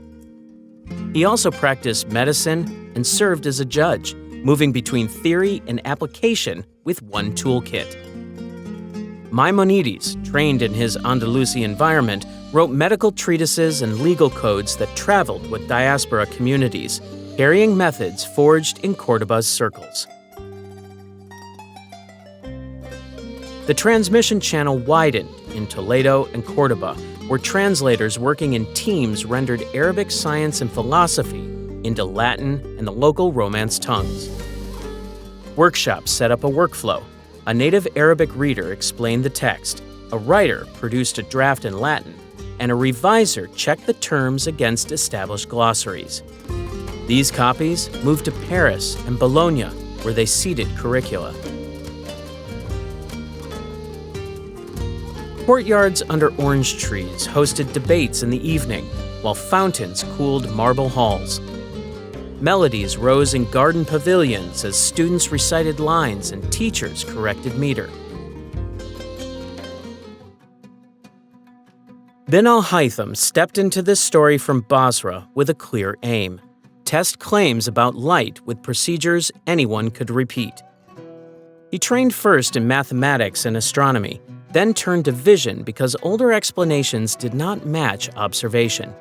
He also practiced medicine and served as a judge, moving between theory and application with one toolkit. Maimonides, trained in his Andalusia environment, wrote medical treatises and legal codes that traveled with diaspora communities, carrying methods forged in Córdoba's circles. The transmission channel widened in Toledo and Córdoba, where translators working in teams rendered Arabic science and philosophy into Latin and the local Romance tongues. Workshops set up a workflow. A native Arabic reader explained the text, a writer produced a draft in Latin, and a reviser checked the terms against established glossaries. These copies moved to Paris and Bologna, where they seeded curricula. Courtyards under orange trees hosted debates in the evening, while fountains cooled marble halls. Melodies rose in garden pavilions as students recited lines and teachers corrected meter. Then al-Haytham stepped into this story from Basra with a clear aim: test claims about light with procedures anyone could repeat. He trained first in mathematics and astronomy, then turned to vision because older explanations did not match observation.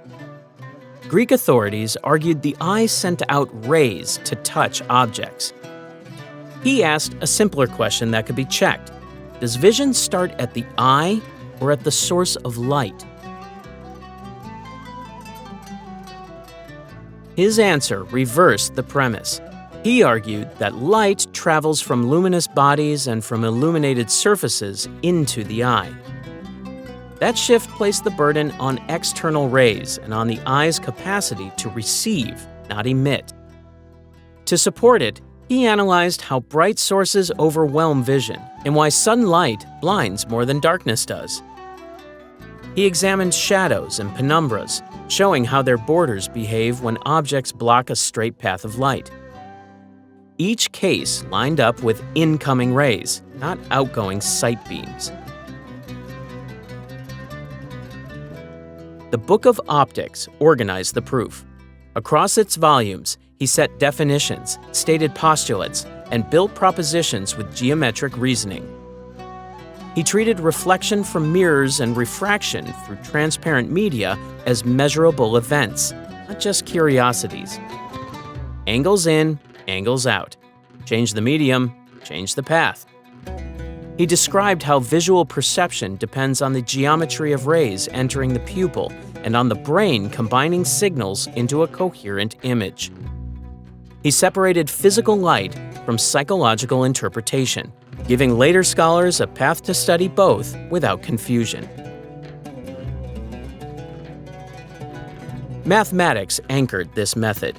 Greek authorities argued the eye sent out rays to touch objects. He asked a simpler question that could be checked: does vision start at the eye or at the source of light? His answer reversed the premise. He argued that light travels from luminous bodies and from illuminated surfaces into the eye. That shift placed the burden on external rays and on the eye's capacity to receive, not emit. To support it, he analyzed how bright sources overwhelm vision and why sudden light blinds more than darkness does. He examined shadows and penumbras, showing how their borders behave when objects block a straight path of light. Each case lined up with incoming rays, not outgoing sight beams. The Book of Optics organized the proof. Across its volumes, he set definitions, stated postulates, and built propositions with geometric reasoning. He treated reflection from mirrors and refraction through transparent media as measurable events, not just curiosities. Angles in, angles out. Change the medium, change the path. He described how visual perception depends on the geometry of rays entering the pupil and on the brain combining signals into a coherent image. He separated physical light from psychological interpretation, giving later scholars a path to study both without confusion. Mathematics anchored this method.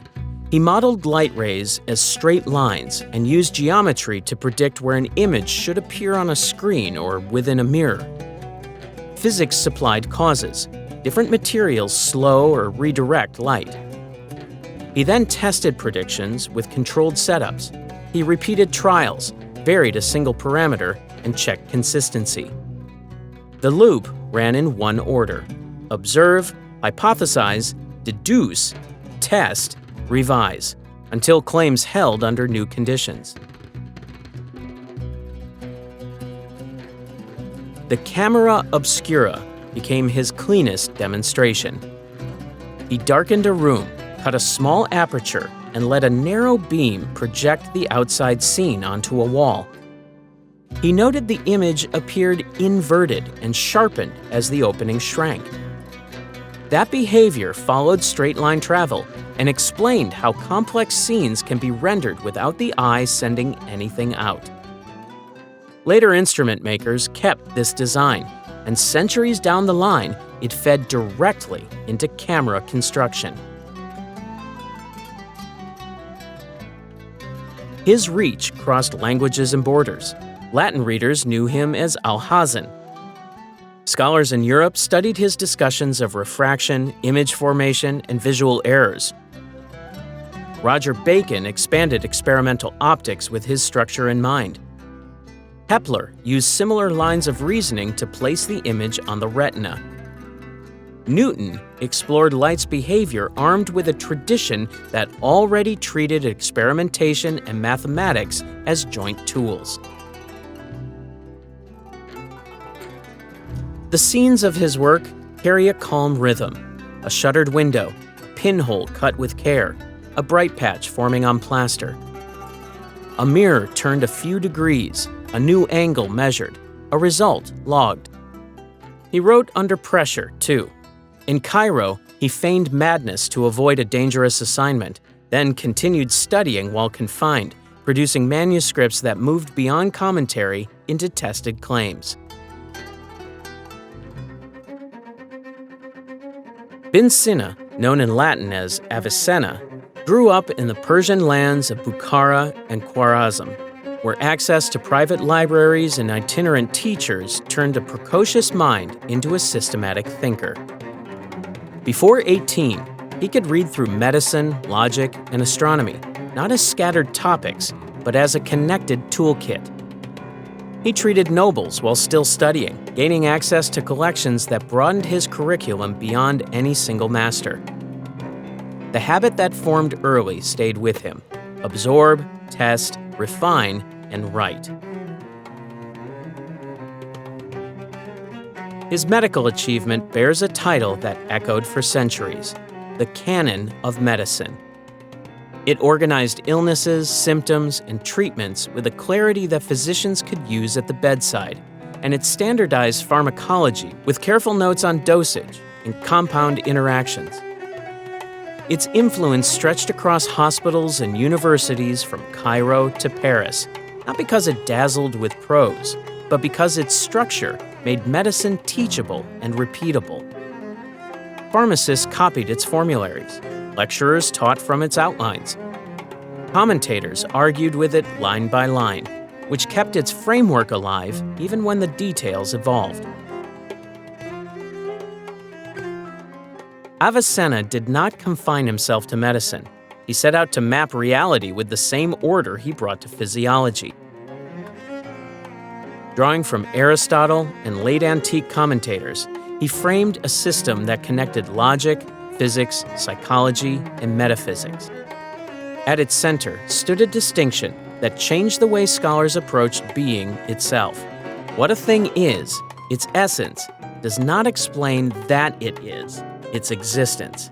He modeled light rays as straight lines and used geometry to predict where an image should appear on a screen or within a mirror. Physics supplied causes. Different materials slow or redirect light. He then tested predictions with controlled setups. He repeated trials, varied a single parameter, and checked consistency. The loop ran in one order: observe, hypothesize, deduce, test, revise, until claims held under new conditions. The camera obscura became his cleanest demonstration. He darkened a room, cut a small aperture, and let a narrow beam project the outside scene onto a wall. He noted the image appeared inverted and sharpened as the opening shrank. That behavior followed straight-line travel and explained how complex scenes can be rendered without the eye sending anything out. Later instrument makers kept this design, and centuries down the line, it fed directly into camera construction. His reach crossed languages and borders. Latin readers knew him as al-Haytham. Scholars in Europe studied his discussions of refraction, image formation, and visual errors. Roger Bacon expanded experimental optics with his structure in mind. Kepler used similar lines of reasoning to place the image on the retina. Newton explored light's behavior armed with a tradition that already treated experimentation and mathematics as joint tools. The scenes of his work carry a calm rhythm: a shuttered window, a pinhole cut with care, a bright patch forming on plaster. A mirror turned a few degrees, a new angle measured, a result logged. He wrote under pressure, too. In Cairo, he feigned madness to avoid a dangerous assignment, then continued studying while confined, producing manuscripts that moved beyond commentary into tested claims. Ibn Sina, known in Latin as Avicenna, grew up in the Persian lands of Bukhara and Khwarazm, where access to private libraries and itinerant teachers turned a precocious mind into a systematic thinker. Before 18, He could read through medicine, logic, and astronomy, not as scattered topics, but as a connected toolkit. He treated nobles while still studying, gaining access to collections that broadened his curriculum beyond any single master. The habit that formed early stayed with him: absorb, test, refine, and write. His medical achievement bears a title that echoed for centuries: the Canon of Medicine. It organized illnesses, symptoms, and treatments with a clarity that physicians could use at the bedside, and it standardized pharmacology with careful notes on dosage and compound interactions. Its influence stretched across hospitals and universities from Cairo to Paris, not because it dazzled with prose, but because its structure made medicine teachable and repeatable. Pharmacists copied its formularies. Lecturers taught from its outlines. Commentators argued with it line by line, which kept its framework alive even when the details evolved. Avicenna did not confine himself to medicine. He set out to map reality with the same order he brought to physiology. Drawing from Aristotle and late antique commentators, he framed a system that connected logic, physics, psychology, and metaphysics. At its center stood a distinction that changed the way scholars approached being itself. What a thing is, its essence, does not explain that it is, its existence.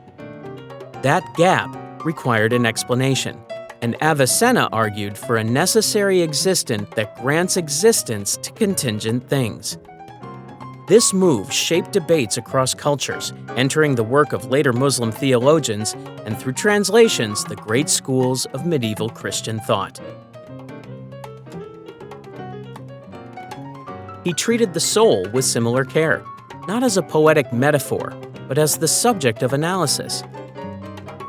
That gap required an explanation, and Avicenna argued for a necessary existent that grants existence to contingent things. This move shaped debates across cultures, entering the work of later Muslim theologians and, through translations, the great schools of medieval Christian thought. He treated the soul with similar care, not as a poetic metaphor, but as the subject of analysis.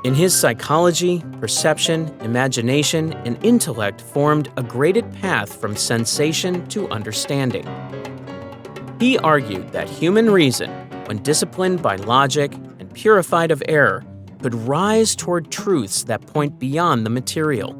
In his psychology, perception, imagination, and intellect formed a graded path from sensation to understanding. He argued that human reason, when disciplined by logic and purified of error, could rise toward truths that point beyond the material.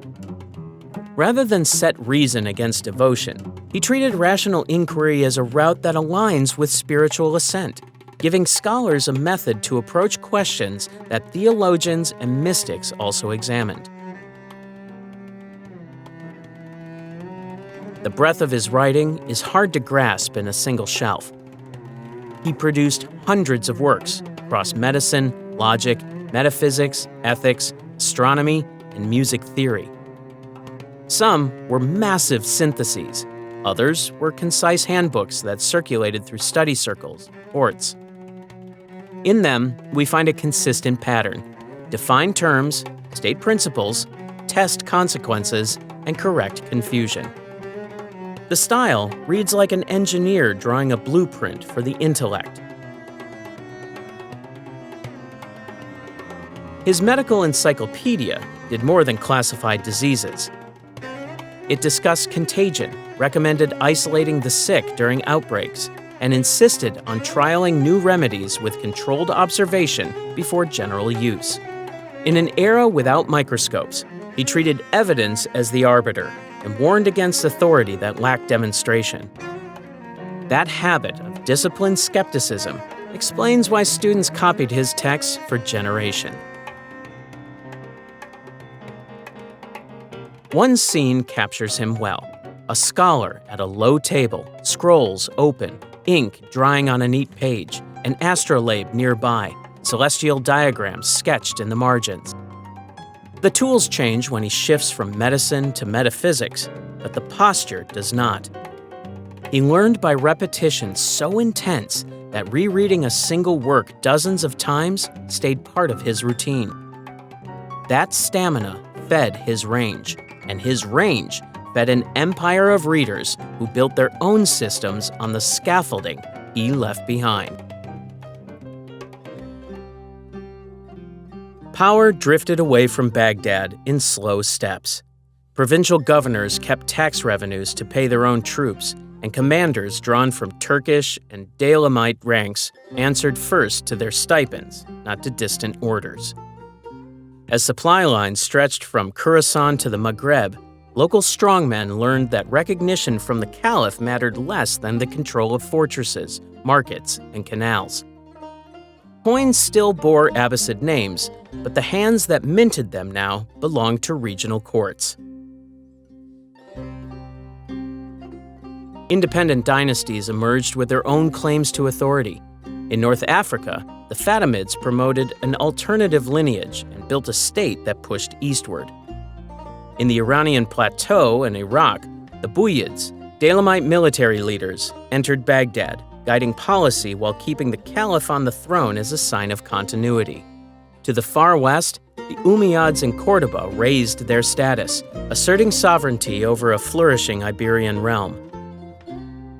Rather than set reason against devotion, he treated rational inquiry as a route that aligns with spiritual ascent, giving scholars a method to approach questions that theologians and mystics also examined. The breadth of his writing is hard to grasp in a single shelf. He produced hundreds of works across medicine, logic, metaphysics, ethics, astronomy, and music theory. Some were massive syntheses. Others were concise handbooks that circulated through study circles, courts. In them, we find a consistent pattern: define terms, state principles, test consequences, and correct confusion. The style reads like an engineer drawing a blueprint for the intellect. His medical encyclopedia did more than classify diseases. It discussed contagion, recommended isolating the sick during outbreaks, and insisted on trialing new remedies with controlled observation before general use. In an era without microscopes, he treated evidence as the arbiter and warned against authority that lacked demonstration. That habit of disciplined skepticism explains why students copied his texts for generations. One scene captures him well: a scholar at a low table, scrolls open, ink drying on a neat page, an astrolabe nearby, celestial diagrams sketched in the margins. The tools change when he shifts from medicine to metaphysics, but the posture does not. He learned by repetition so intense that rereading a single work dozens of times stayed part of his routine. That stamina fed his range, and his range fed an empire of readers who built their own systems on the scaffolding he left behind. Power drifted away from Baghdad in slow steps. Provincial governors kept tax revenues to pay their own troops, and commanders drawn from Turkish and Dalamite ranks answered first to their stipends, not to distant orders. As supply lines stretched from Khorasan to the Maghreb, local strongmen learned that recognition from the Caliph mattered less than the control of fortresses, markets, and canals. Coins still bore Abbasid names, but the hands that minted them now belonged to regional courts. Independent dynasties emerged with their own claims to authority. In North Africa, the Fatimids promoted an alternative lineage and built a state that pushed eastward. In the Iranian plateau and Iraq, the Buyids, Dalamite military leaders, entered Baghdad, guiding policy while keeping the Caliph on the throne as a sign of continuity. To the far west, the Umayyads in Cordoba raised their status, asserting sovereignty over a flourishing Iberian realm.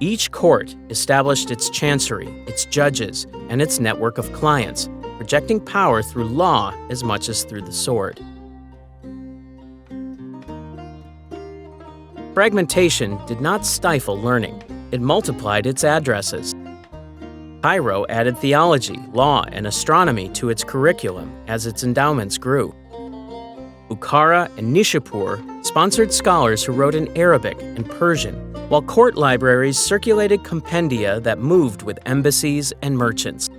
Each court established its chancery, its judges, and its network of clients, projecting power through law as much as through the sword. Fragmentation did not stifle learning. It multiplied its addresses. Cairo added theology, law, and astronomy to its curriculum as its endowments grew. Bukhara and Nishapur sponsored scholars who wrote in Arabic and Persian, while court libraries circulated compendia that moved with embassies and merchants.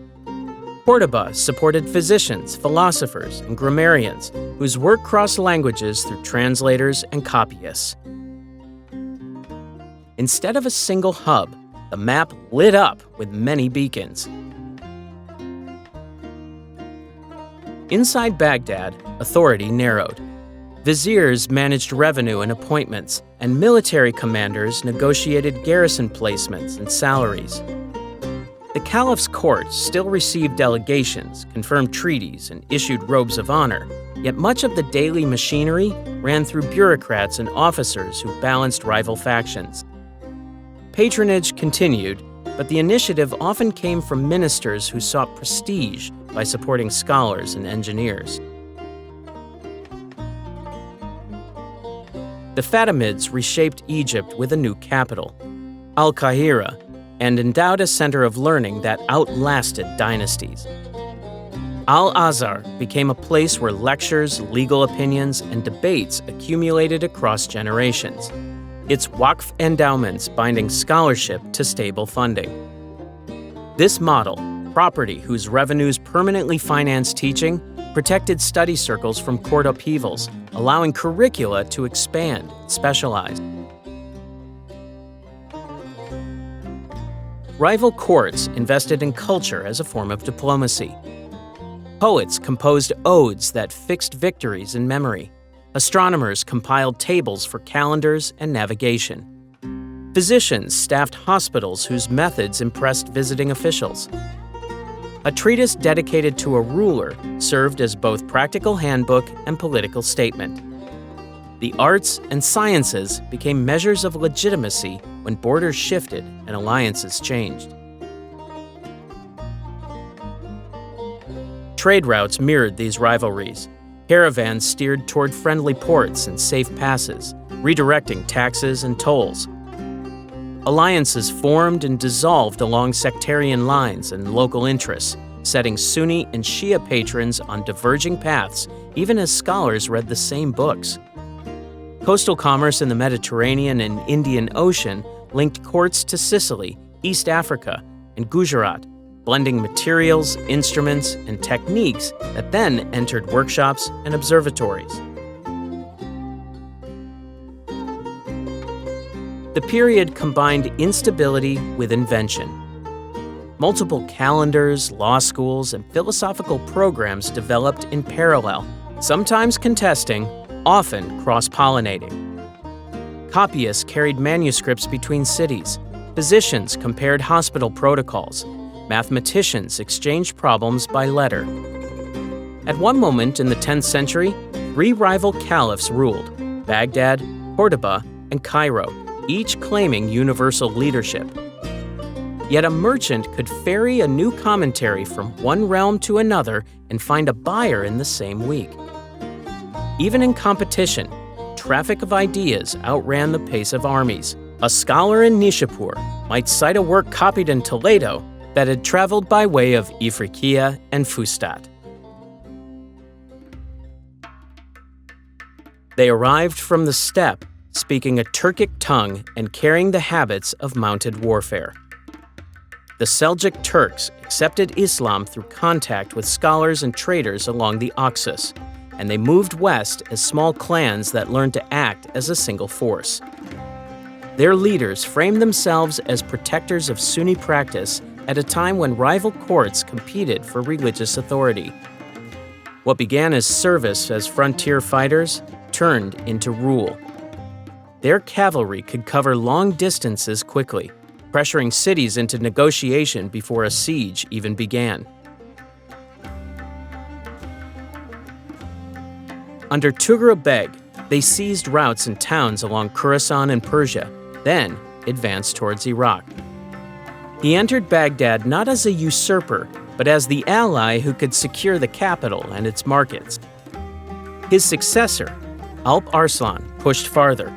Cordoba supported physicians, philosophers, and grammarians whose work crossed languages through translators and copyists. Instead of a single hub, the map lit up with many beacons. Inside Baghdad, authority narrowed. Viziers managed revenue and appointments, and military commanders negotiated garrison placements and salaries. The Caliph's court still received delegations, confirmed treaties, and issued robes of honor, yet much of the daily machinery ran through bureaucrats and officers who balanced rival factions. Patronage continued, but the initiative often came from ministers who sought prestige by supporting scholars and engineers. The Fatimids reshaped Egypt with a new capital, Al-Qahira, and endowed a center of learning that outlasted dynasties. Al-Azhar became a place where lectures, legal opinions, and debates accumulated across generations, its Waqf endowments binding scholarship to stable funding. This model, property whose revenues permanently financed teaching, protected study circles from court upheavals, allowing curricula to expand and specialize. Rival courts invested in culture as a form of diplomacy. Poets composed odes that fixed victories in memory. Astronomers compiled tables for calendars and navigation. Physicians staffed hospitals whose methods impressed visiting officials. A treatise dedicated to a ruler served as both practical handbook and political statement. The arts and sciences became measures of legitimacy when borders shifted and alliances changed. Trade routes mirrored these rivalries. Caravans steered toward friendly ports and safe passes, redirecting taxes and tolls. Alliances formed and dissolved along sectarian lines and local interests, setting Sunni and Shia patrons on diverging paths even as scholars read the same books. Coastal commerce in the Mediterranean and Indian Ocean linked courts to Sicily, East Africa, and Gujarat, blending materials, instruments, and techniques that then entered workshops and observatories. The period combined instability with invention. Multiple calendars, law schools, and philosophical programs developed in parallel, sometimes contesting, often cross-pollinating. Copyists carried manuscripts between cities. Physicians compared hospital protocols. Mathematicians exchanged problems by letter. At one moment in the 10th century, 3 rival caliphs ruled: Baghdad, Cordoba, and Cairo, each claiming universal leadership. Yet a merchant could ferry a new commentary from one realm to another and find a buyer in the same week. Even in competition, traffic of ideas outran the pace of armies. A scholar in Nishapur might cite a work copied in Toledo that had traveled by way of Ifriqiya and Fustat. They arrived from the steppe, speaking a Turkic tongue and carrying the habits of mounted warfare. The Seljuk Turks accepted Islam through contact with scholars and traders along the Oxus, and they moved west as small clans that learned to act as a single force. Their leaders framed themselves as protectors of Sunni practice at a time when rival courts competed for religious authority. What began as service as frontier fighters turned into rule. Their cavalry could cover long distances quickly, pressuring cities into negotiation before a siege even began. Under Tughril Beg, they seized routes and towns along Khorasan and Persia, then advanced towards Iraq. He entered Baghdad not as a usurper, but as the ally who could secure the capital and its markets. His successor, Alp Arslan, pushed farther,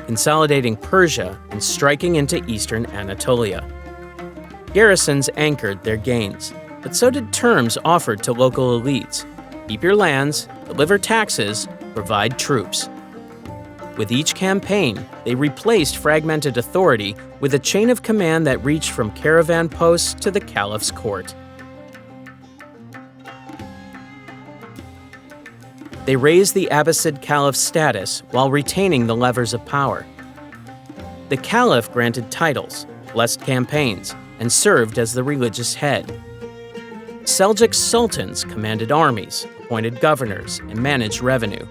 consolidating Persia and striking into eastern Anatolia. Garrisons anchored their gains, but so did terms offered to local elites: keep your lands, deliver taxes, provide troops. With each campaign, they replaced fragmented authority with a chain of command that reached from caravan posts to the caliph's court. They raised the Abbasid Caliph's status while retaining the levers of power. The Caliph granted titles, blessed campaigns, and served as the religious head. Seljuk sultans commanded armies, appointed governors, and managed revenue.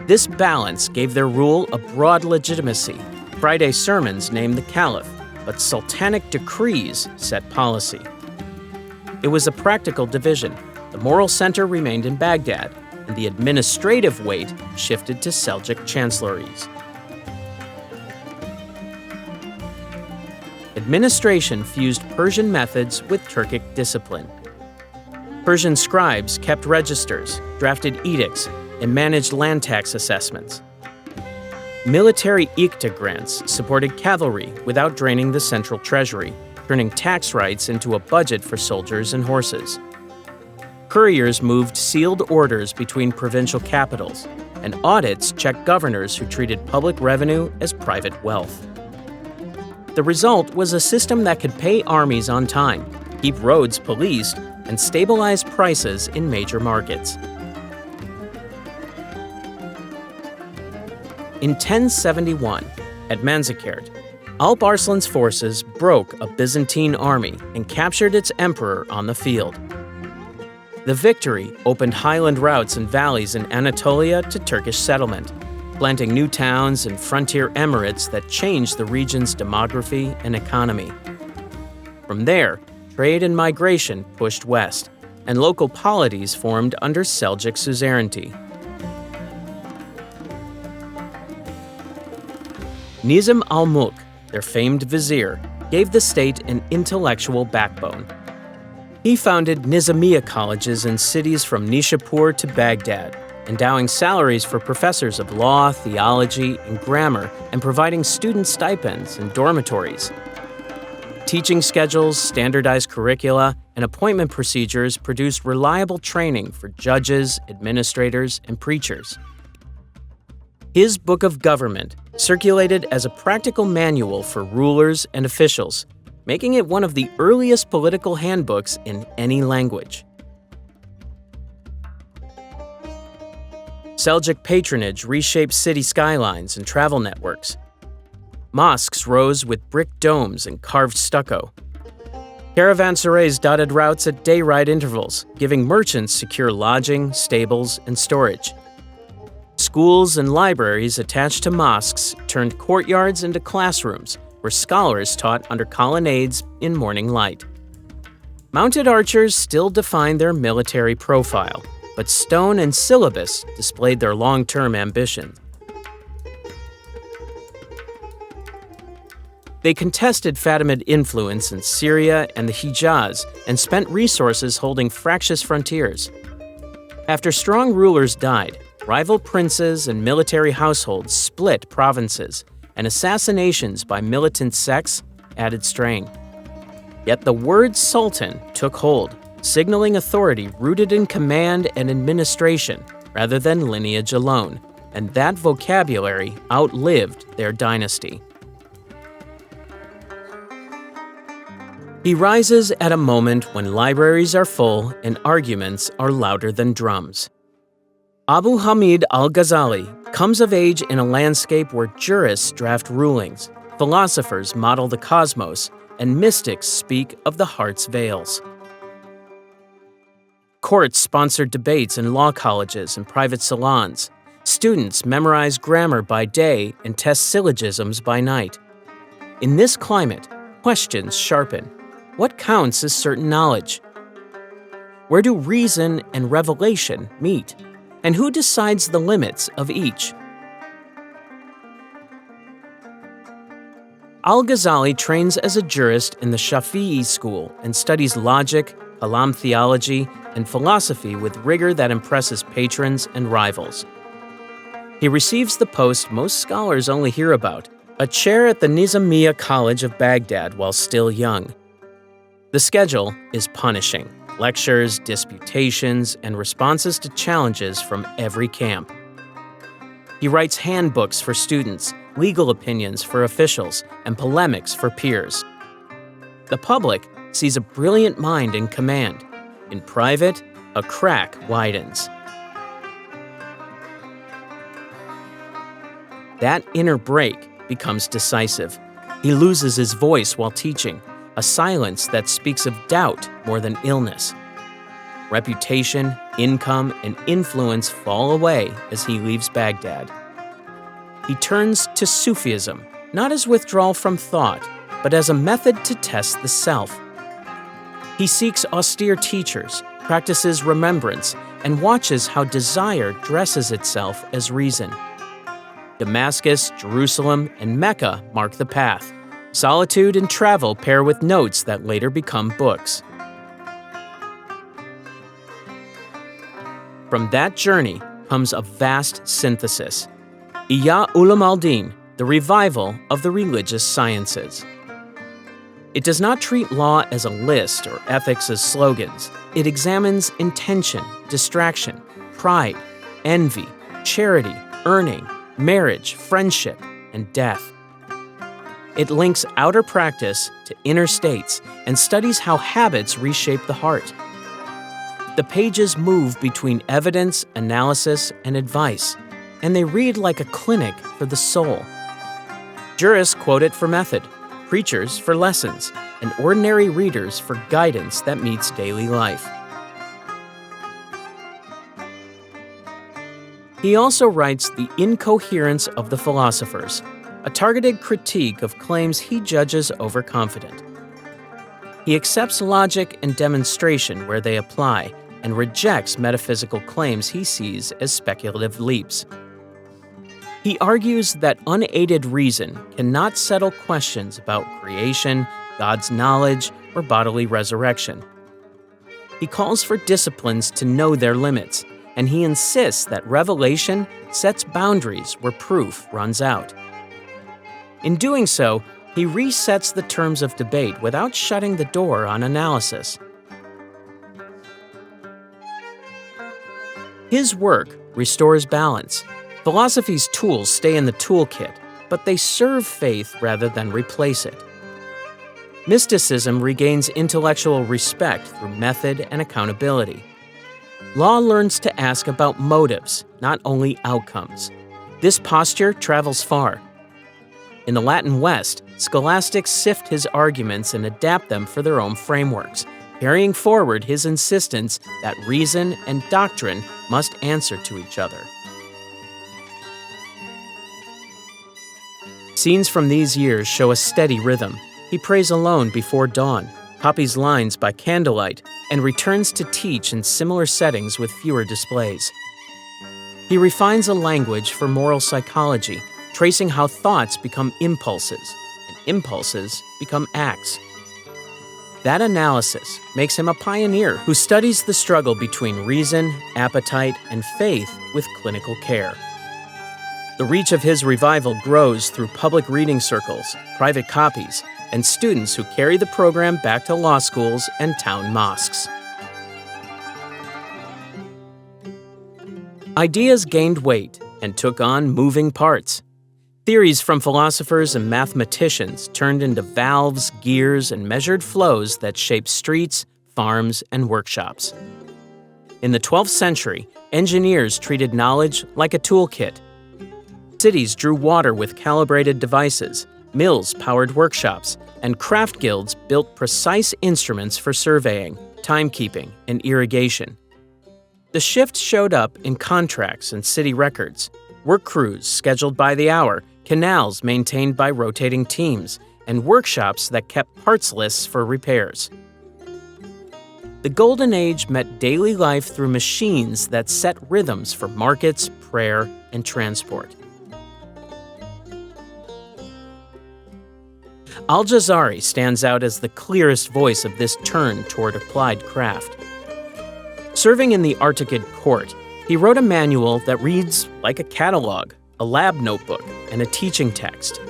This balance gave their rule a broad legitimacy. Friday sermons named the Caliph, but sultanic decrees set policy. It was a practical division. The moral center remained in Baghdad, and the administrative weight shifted to Seljuk chancelleries. Administration fused Persian methods with Turkic discipline. Persian scribes kept registers, drafted edicts, and managed land tax assessments. Military iqta grants supported cavalry without draining the central treasury, turning tax rights into a budget for soldiers and horses. Couriers moved sealed orders between provincial capitals, and audits checked governors who treated public revenue as private wealth. The result was a system that could pay armies on time, keep roads policed, and stabilize prices in major markets. In 1071, at Manzikert, Alp Arslan's forces broke a Byzantine army and captured its emperor on the field. The victory opened highland routes and valleys in Anatolia to Turkish settlement, planting new towns and frontier emirates that changed the region's demography and economy. From there, trade and migration pushed west, and local polities formed under Seljuk suzerainty. Nizam al-Mulk, their famed vizier, gave the state an intellectual backbone. He founded Nizamiya colleges in cities from Nishapur to Baghdad, endowing salaries for professors of law, theology, and grammar, and providing student stipends and dormitories. Teaching schedules, standardized curricula, and appointment procedures produced reliable training for judges, administrators, and preachers. His Book of Government circulated as a practical manual for rulers and officials, making it one of the earliest political handbooks in any language. Seljuk patronage reshaped city skylines and travel networks. Mosques rose with brick domes and carved stucco. Caravanserais dotted routes at day-ride intervals, giving merchants secure lodging, stables, and storage. Schools and libraries attached to mosques turned courtyards into classrooms, where scholars taught under colonnades in morning light. Mounted archers still defined their military profile, but stone and syllabus displayed their long-term ambitions. They contested Fatimid influence in Syria and the Hijaz and spent resources holding fractious frontiers. After strong rulers died, rival princes and military households split provinces, and assassinations by militant sects added strain. Yet the word sultan took hold, signaling authority rooted in command and administration rather than lineage alone, and that vocabulary outlived their dynasty. He rises at a moment when libraries are full and arguments are louder than drums. Abu Hamid al-Ghazali comes of age in a landscape where jurists draft rulings, philosophers model the cosmos, and mystics speak of the heart's veils. Courts sponsor debates in law colleges and private salons. Students memorize grammar by day and test syllogisms by night. In this climate, questions sharpen. What counts as certain knowledge? Where do reason and revelation meet? And who decides the limits of each? Al-Ghazali trains as a jurist in the Shafi'i school and studies logic, kalam theology, and philosophy with rigor that impresses patrons and rivals. He receives the post most scholars only hear about, a chair at the Nizamiya College of Baghdad while still young. The schedule is punishing: lectures, disputations, and responses to challenges from every camp. He writes handbooks for students, legal opinions for officials, and polemics for peers. The public sees a brilliant mind in command. In private, a crack widens. That inner break becomes decisive. He loses his voice while teaching, a silence that speaks of doubt more than illness. Reputation, income, and influence fall away as he leaves Baghdad. He turns to Sufism, not as withdrawal from thought, but as a method to test the self. He seeks austere teachers, practices remembrance, and watches how desire dresses itself as reason. Damascus, Jerusalem, and Mecca mark the path. Solitude and travel pair with notes that later become books. From that journey comes a vast synthesis. Ihya Ulum al-Din, the revival of the religious sciences. It does not treat law as a list or ethics as slogans. It examines intention, distraction, pride, envy, charity, earning, marriage, friendship, and death. It links outer practice to inner states and studies how habits reshape the heart. The pages move between evidence, analysis, and advice, and they read like a clinic for the soul. Jurists quote it for method, preachers for lessons, and ordinary readers for guidance that meets daily life. He also writes The Incoherence of the Philosophers, a targeted critique of claims he judges overconfident. He accepts logic and demonstration where they apply and rejects metaphysical claims he sees as speculative leaps. He argues that unaided reason cannot settle questions about creation, God's knowledge, or bodily resurrection. He calls for disciplines to know their limits, and he insists that revelation sets boundaries where proof runs out. In doing so, he resets the terms of debate without shutting the door on analysis. His work restores balance. Philosophy's tools stay in the toolkit, but they serve faith rather than replace it. Mysticism regains intellectual respect through method and accountability. Law learns to ask about motives, not only outcomes. This posture travels far. In the Latin West, scholastics sift his arguments and adapt them for their own frameworks, carrying forward his insistence that reason and doctrine must answer to each other. Scenes from these years show a steady rhythm. He prays alone before dawn, copies lines by candlelight, and returns to teach in similar settings with fewer displays. He refines a language for moral psychology, tracing how thoughts become impulses, and impulses become acts. That analysis makes him a pioneer who studies the struggle between reason, appetite, and faith with clinical care. The reach of his revival grows through public reading circles, private copies, and students who carry the program back to law schools and town mosques. Ideas gained weight, and took on moving parts. Theories from philosophers and mathematicians turned into valves, gears, and measured flows that shaped streets, farms, and workshops. In the 12th century, engineers treated knowledge like a toolkit. Cities drew water with calibrated devices, mills powered workshops, and craft guilds built precise instruments for surveying, timekeeping, and irrigation. The shift showed up in contracts and city records, work crews scheduled by the hour, canals maintained by rotating teams, and workshops that kept parts lists for repairs. The Golden Age met daily life through machines that set rhythms for markets, prayer, and transport. Al-Ghazali stands out as the clearest voice of this turn toward applied craft. Serving in the Articid court, he wrote a manual that reads like a catalog, a lab notebook, and a teaching text.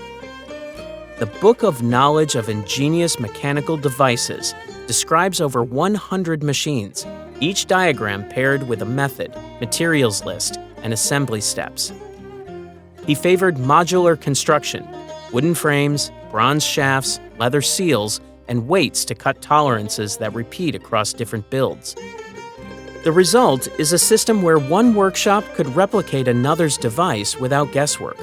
The Book of Knowledge of Ingenious Mechanical Devices describes over 100 machines, each diagram paired with a method, materials list, and assembly steps. He favored modular construction, wooden frames, bronze shafts, leather seals, and weights to cut tolerances that repeat across different builds. The result is a system where one workshop could replicate another's device without guesswork.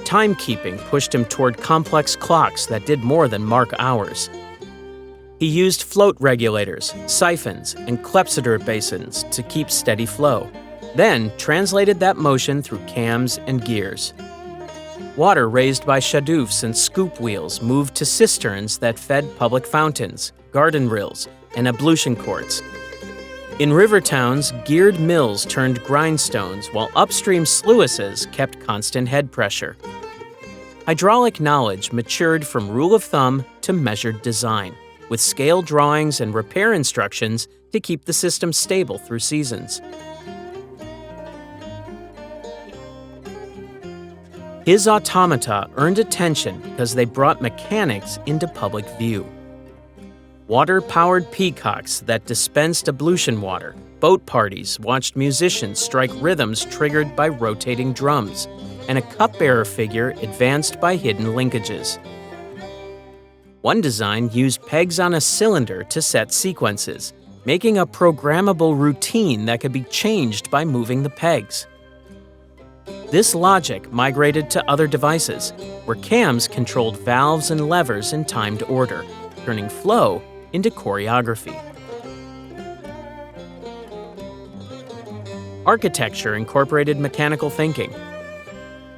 Timekeeping pushed him toward complex clocks that did more than mark hours. He used float regulators, siphons, and clepsydra basins to keep steady flow, then translated that motion through cams and gears. Water raised by shadoufs and scoop wheels moved to cisterns that fed public fountains, garden rills, and ablution courts. In river towns, geared mills turned grindstones while upstream sluices kept constant head pressure. Hydraulic knowledge matured from rule of thumb to measured design, with scale drawings and repair instructions to keep the system stable through seasons. His automata earned attention because they brought mechanics into public view. Water-powered peacocks that dispensed ablution water, boat parties watched musicians strike rhythms triggered by rotating drums, and a cupbearer figure advanced by hidden linkages. One design used pegs on a cylinder to set sequences, making a programmable routine that could be changed by moving the pegs. This logic migrated to other devices, where cams controlled valves and levers in timed order, turning flow into choreography. Architecture incorporated mechanical thinking.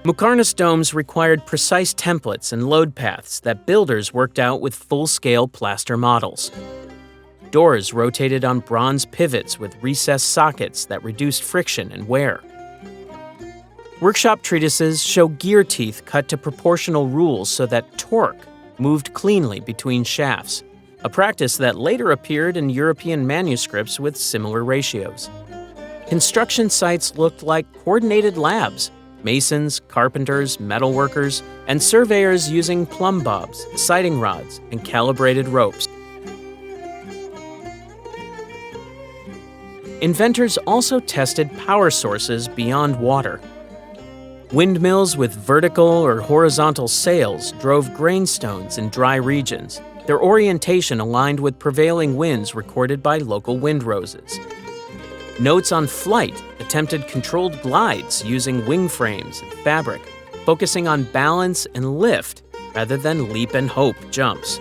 Muqarnas domes required precise templates and load paths that builders worked out with full-scale plaster models. Doors rotated on bronze pivots with recessed sockets that reduced friction and wear. Workshop treatises show gear teeth cut to proportional rules so that torque moved cleanly between shafts, a practice that later appeared in European manuscripts with similar ratios. Construction sites looked like coordinated labs, masons, carpenters, metalworkers, and surveyors using plumb bobs, sighting rods, and calibrated ropes. Inventors also tested power sources beyond water. Windmills with vertical or horizontal sails drove grainstones in dry regions, their orientation aligned with prevailing winds recorded by local windroses. Notes on flight attempted controlled glides using wing frames and fabric, focusing on balance and lift rather than leap and hope jumps.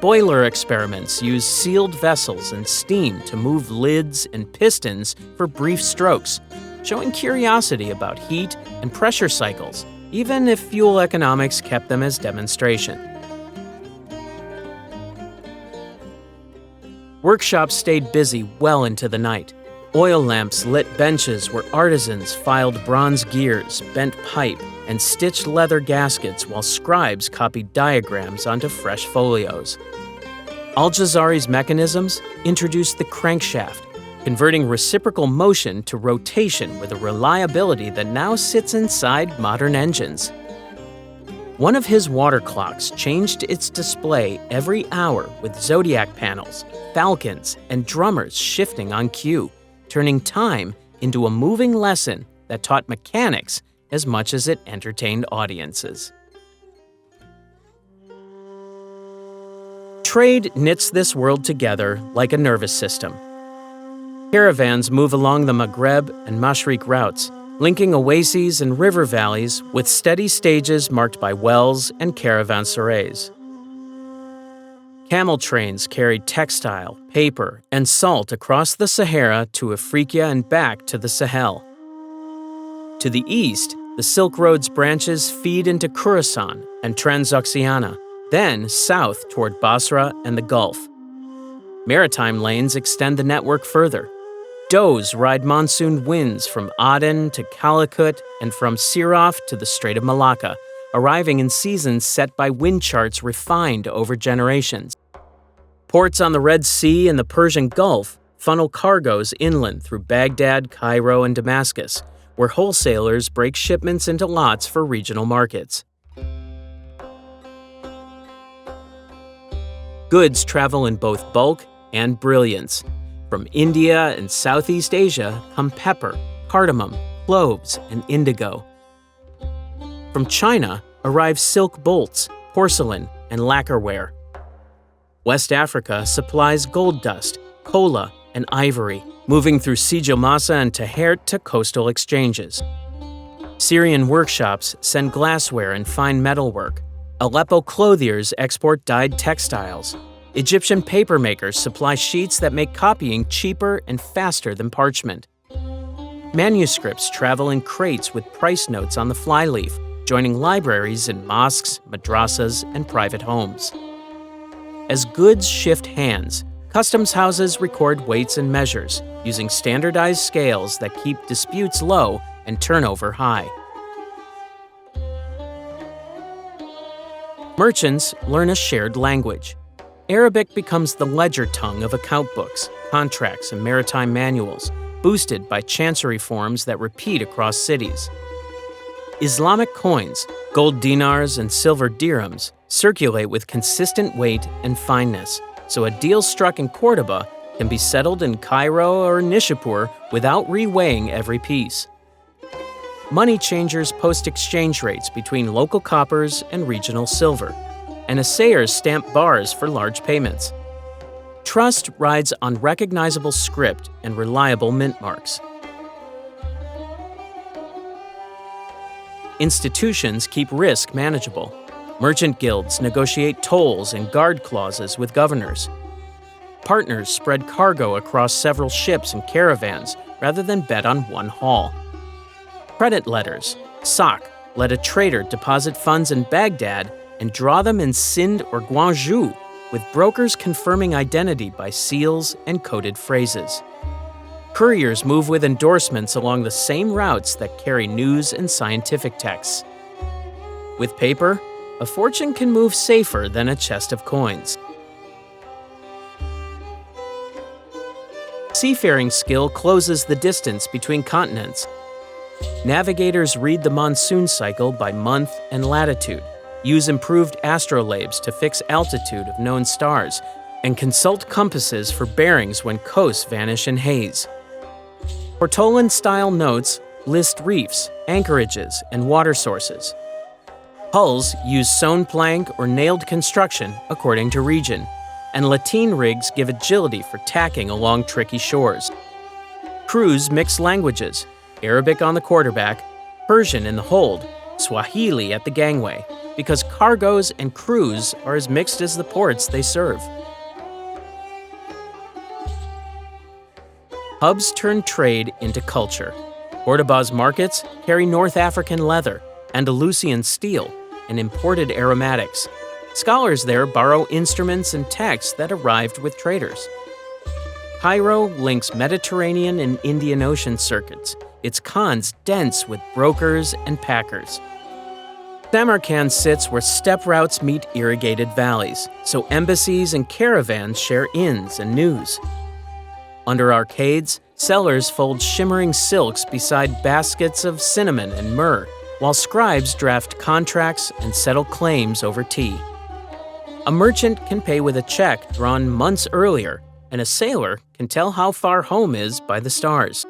Boiler experiments used sealed vessels and steam to move lids and pistons for brief strokes, showing curiosity about heat and pressure cycles, even if fuel economics kept them as demonstration. Workshops stayed busy well into the night. Oil lamps lit benches where artisans filed bronze gears, bent pipe, and stitched leather gaskets while scribes copied diagrams onto fresh folios. Al-Ghazali's mechanisms introduced the crankshaft, converting reciprocal motion to rotation with a reliability that now sits inside modern engines. One of his water clocks changed its display every hour with zodiac panels, falcons, and drummers shifting on cue, turning time into a moving lesson that taught mechanics as much as it entertained audiences. Trade knits this world together like a nervous system. Caravans move along the Maghreb and Mashriq routes, linking oases and river valleys with steady stages marked by wells and caravanserais. Camel trains carried textile, paper, and salt across the Sahara to Africa and back to the Sahel. To the east, the Silk Road's branches feed into Khorasan and Transoxiana, then south toward Basra and the Gulf. Maritime lanes extend the network further. Does ride monsoon winds from Aden to Calicut and from Siraf to the Strait of Malacca, arriving in seasons set by wind charts refined over generations. Ports on the Red Sea and the Persian Gulf funnel cargoes inland through Baghdad, Cairo, and Damascus, where wholesalers break shipments into lots for regional markets. Goods travel in both bulk and brilliance. From India and Southeast Asia come pepper, cardamom, cloves, and indigo. From China arrive silk bolts, porcelain, and lacquerware. West Africa supplies gold dust, kola, and ivory, moving through Sijil Massa and Tahert to coastal exchanges. Syrian workshops send glassware and fine metalwork. Aleppo clothiers export dyed textiles. Egyptian papermakers supply sheets that make copying cheaper and faster than parchment. Manuscripts travel in crates with price notes on the flyleaf, joining libraries in mosques, madrasas, and private homes. As goods shift hands, customs houses record weights and measures, using standardized scales that keep disputes low and turnover high. Merchants learn a shared language. Arabic becomes the ledger tongue of account books, contracts, and maritime manuals, boosted by chancery forms that repeat across cities. Islamic coins, gold dinars and silver dirhams, circulate with consistent weight and fineness, so a deal struck in Cordoba can be settled in Cairo or Nishapur without reweighing every piece. Money changers post exchange rates between local coppers and regional silver, and assayers stamp bars for large payments. Trust rides on recognizable script and reliable mint marks. Institutions keep risk manageable. Merchant guilds negotiate tolls and guard clauses with governors. Partners spread cargo across several ships and caravans rather than bet on one haul. Credit letters, SOC, let a trader deposit funds in Baghdad and draw them in Sind or Gwangju, with brokers confirming identity by seals and coded phrases. Couriers move with endorsements along the same routes that carry news and scientific texts. With paper, a fortune can move safer than a chest of coins. Seafaring skill closes the distance between continents. Navigators read the monsoon cycle by month and latitude, use improved astrolabes to fix altitude of known stars, and consult compasses for bearings when coasts vanish in haze. Portolan-style notes list reefs, anchorages, and water sources. Hulls use sewn plank or nailed construction according to region, and lateen rigs give agility for tacking along tricky shores. Crews mix languages, Arabic on the quarterback, Persian in the hold, Swahili at the gangway, because cargoes and crews are as mixed as the ports they serve. Hubs turn trade into culture. Cordoba's markets carry North African leather, Andalusian steel, and imported aromatics. Scholars there borrow instruments and texts that arrived with traders. Cairo links Mediterranean and Indian Ocean circuits, its cons dense with brokers and packers. Samarkand sits where steppe routes meet irrigated valleys, so embassies and caravans share inns and news. Under arcades, sellers fold shimmering silks beside baskets of cinnamon and myrrh, while scribes draft contracts and settle claims over tea. A merchant can pay with a check drawn months earlier, and a sailor can tell how far home is by the stars.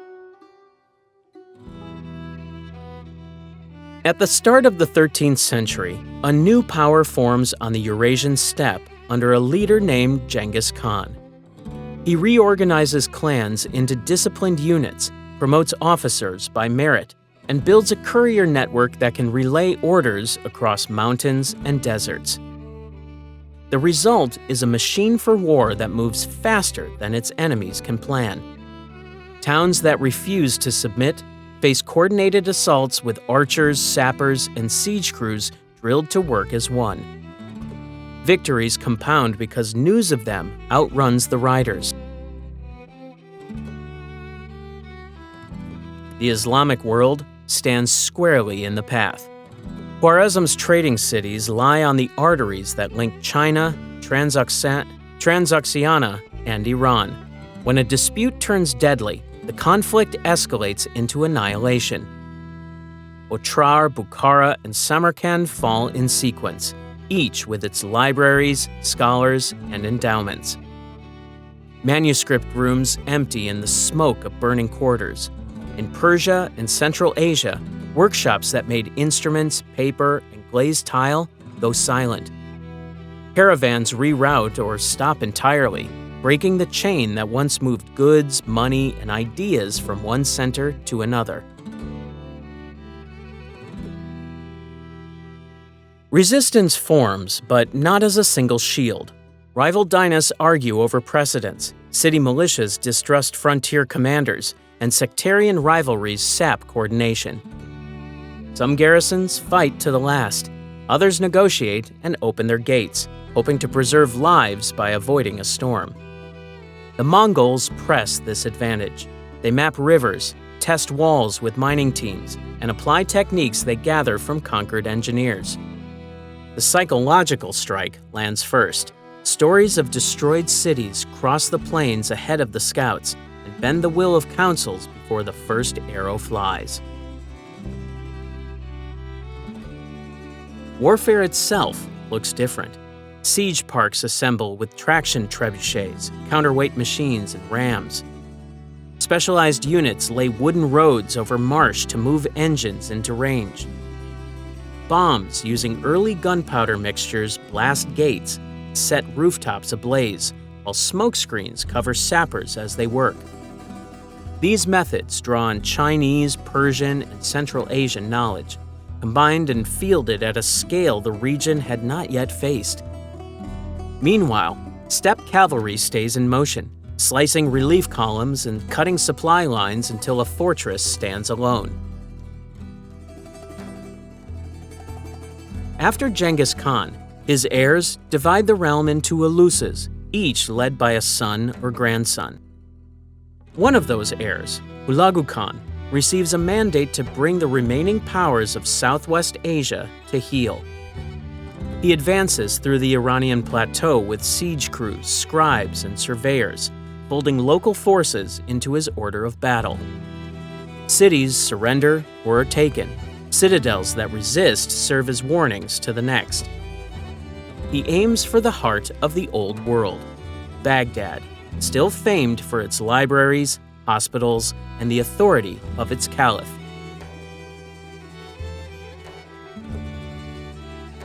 At the start of the 13th century, a new power forms on the Eurasian steppe under a leader named Genghis Khan. He reorganizes clans into disciplined units, promotes officers by merit, and builds a courier network that can relay orders across mountains and deserts. The result is a machine for war that moves faster than its enemies can plan. Towns that refuse to submit face coordinated assaults with archers, sappers, and siege crews drilled to work as one. Victories compound because news of them outruns the riders. The Islamic world stands squarely in the path. Khwarezm's trading cities lie on the arteries that link China, Transoxiana, and Iran. When a dispute turns deadly, the conflict escalates into annihilation. Otrar, Bukhara, and Samarkand fall in sequence, each with its libraries, scholars, and endowments. Manuscript rooms empty in the smoke of burning quarters. In Persia and Central Asia, workshops that made instruments, paper, and glazed tile go silent. Caravans reroute or stop entirely, breaking the chain that once moved goods, money, and ideas from one center to another. Resistance forms, but not as a single shield. Rival dynasts argue over precedence, city militias distrust frontier commanders, and sectarian rivalries sap coordination. Some garrisons fight to the last. Others negotiate and open their gates, hoping to preserve lives by avoiding a storm. The Mongols press this advantage. They map rivers, test walls with mining teams, and apply techniques they gather from conquered engineers. The psychological strike lands first. Stories of destroyed cities cross the plains ahead of the scouts and bend the will of councils before the first arrow flies. Warfare itself looks different. Siege parks assemble with traction trebuchets, counterweight machines, and rams. Specialized units lay wooden roads over marsh to move engines into range. Bombs using early gunpowder mixtures blast gates, set rooftops ablaze, while smoke screens cover sappers as they work. These methods draw on Chinese, Persian, and Central Asian knowledge, combined and fielded at a scale the region had not yet faced. Meanwhile, steppe cavalry stays in motion, slicing relief columns and cutting supply lines until a fortress stands alone. After Genghis Khan, his heirs divide the realm into aluses, each led by a son or grandson. One of those heirs, Hulagu Khan, receives a mandate to bring the remaining powers of Southwest Asia to heel. He advances through the Iranian plateau with siege crews, scribes, and surveyors, folding local forces into his order of battle. Cities surrender or are taken. Citadels that resist serve as warnings to the next. He aims for the heart of the Old World, Baghdad, still famed for its libraries, hospitals, and the authority of its caliph.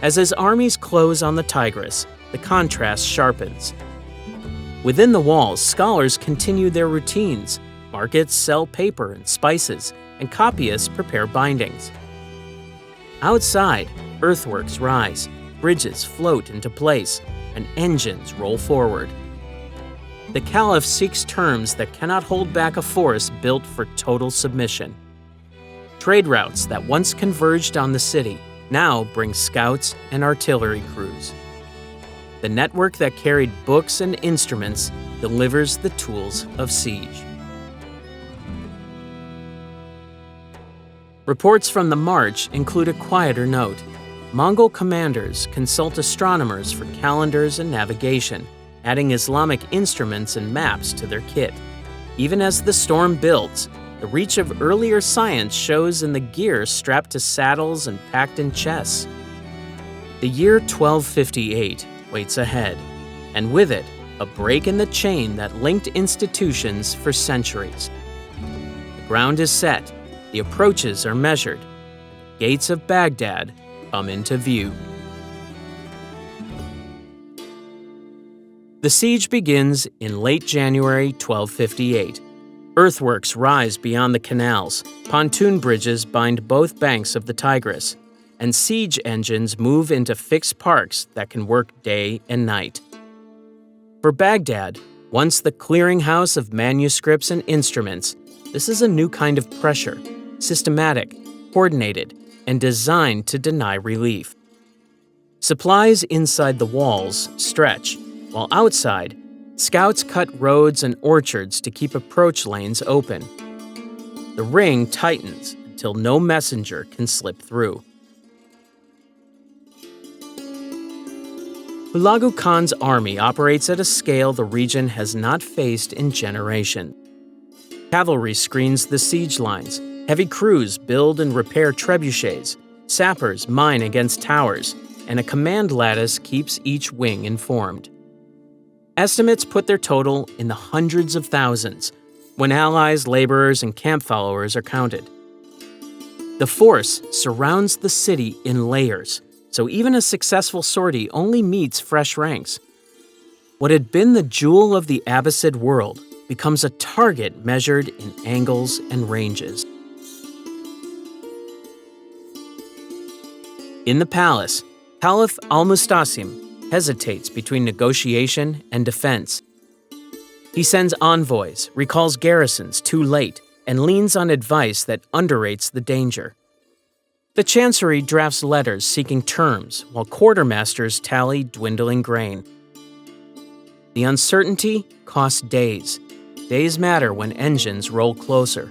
As his armies close on the Tigris, the contrast sharpens. Within the walls, scholars continue their routines. Markets sell paper and spices, and copyists prepare bindings. Outside, earthworks rise, bridges float into place, and engines roll forward. The Caliph seeks terms that cannot hold back a force built for total submission. Trade routes that once converged on the city now bring scouts and artillery crews. The network that carried books and instruments delivers the tools of siege. Reports from the march include a quieter note. Mongol commanders consult astronomers for calendars and navigation, adding Islamic instruments and maps to their kit. Even as the storm builds, the reach of earlier science shows in the gear strapped to saddles and packed in chests. The year 1258 waits ahead, and with it, a break in the chain that linked institutions for centuries. The ground is set, the approaches are measured, gates of Baghdad come into view. The siege begins in late January 1258. Earthworks rise beyond the canals, pontoon bridges bind both banks of the Tigris, and siege engines move into fixed parks that can work day and night. For Baghdad, once the clearinghouse of manuscripts and instruments, this is a new kind of pressure, systematic, coordinated, and designed to deny relief. Supplies inside the walls stretch, while outside, scouts cut roads and orchards to keep approach lanes open. The ring tightens until no messenger can slip through. Hulagu Khan's army operates at a scale the region has not faced in generations. Cavalry screens the siege lines, heavy crews build and repair trebuchets, sappers mine against towers, and a command lattice keeps each wing informed. Estimates put their total in the hundreds of thousands when allies, laborers, and camp followers are counted. The force surrounds the city in layers, so even a successful sortie only meets fresh ranks. What had been the jewel of the Abbasid world becomes a target measured in angles and ranges. In the palace, Caliph al-Mustasim hesitates between negotiation and defense. He sends envoys, recalls garrisons too late, and leans on advice that underrates the danger. The chancery drafts letters seeking terms, while quartermasters tally dwindling grain. The uncertainty costs days. Days matter when engines roll closer.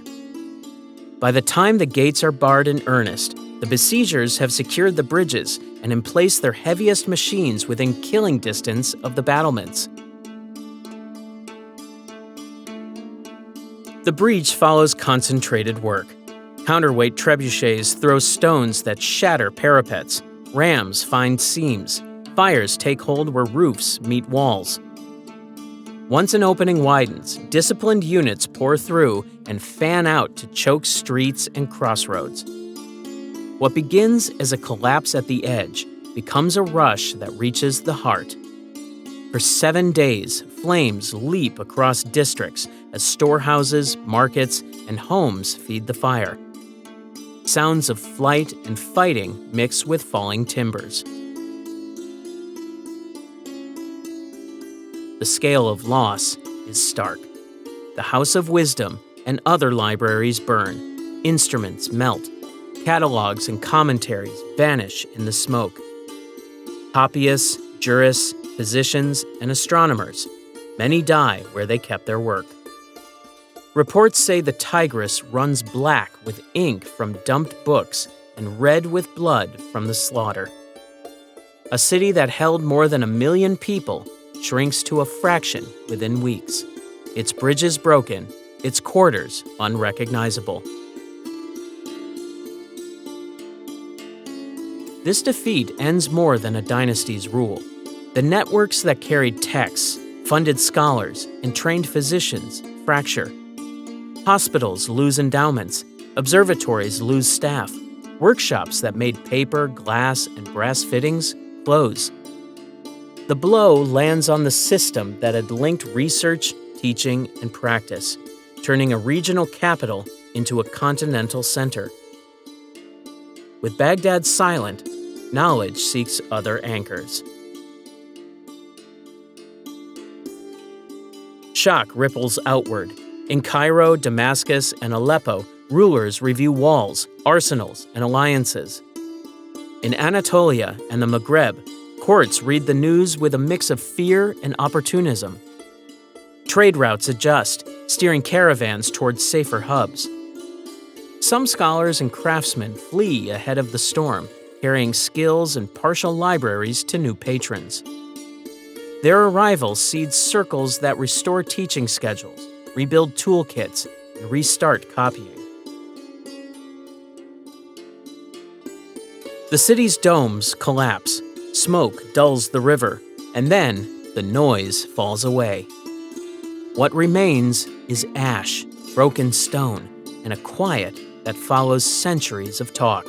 By the time the gates are barred in earnest, the besiegers have secured the bridges and emplaced their heaviest machines within killing distance of the battlements. The breach follows concentrated work. Counterweight trebuchets throw stones that shatter parapets. Rams find seams. Fires take hold where roofs meet walls. Once an opening widens, disciplined units pour through and fan out to choke streets and crossroads. What begins as a collapse at the edge becomes a rush that reaches the heart. For 7 days, flames leap across districts as storehouses, markets, and homes feed the fire. Sounds of flight and fighting mix with falling timbers. The scale of loss is stark. The House of Wisdom and other libraries burn. Instruments melt. Catalogs and commentaries vanish in the smoke. Copyists, jurists, physicians, and astronomers, many die where they kept their work. Reports say the Tigris runs black with ink from dumped books and red with blood from the slaughter. A city that held more than 1 million people shrinks to a fraction within weeks. Its bridges broken, its quarters unrecognizable. This defeat ends more than a dynasty's rule. The networks that carried texts, funded scholars, and trained physicians fracture. Hospitals lose endowments, observatories lose staff, workshops that made paper, glass, and brass fittings close. The blow lands on the system that had linked research, teaching, and practice, turning a regional capital into a continental center. With Baghdad silent, knowledge seeks other anchors. Shock ripples outward. In Cairo, Damascus, and Aleppo, rulers review walls, arsenals, and alliances. In Anatolia and the Maghreb, courts read the news with a mix of fear and opportunism. Trade routes adjust, steering caravans towards safer hubs. Some scholars and craftsmen flee ahead of the storm, carrying skills and partial libraries to new patrons. Their arrival seeds circles that restore teaching schedules, rebuild toolkits, and restart copying. The city's domes collapse, smoke dulls the river, and then, the noise falls away. What remains is ash, broken stone, and a quiet that follows centuries of talk.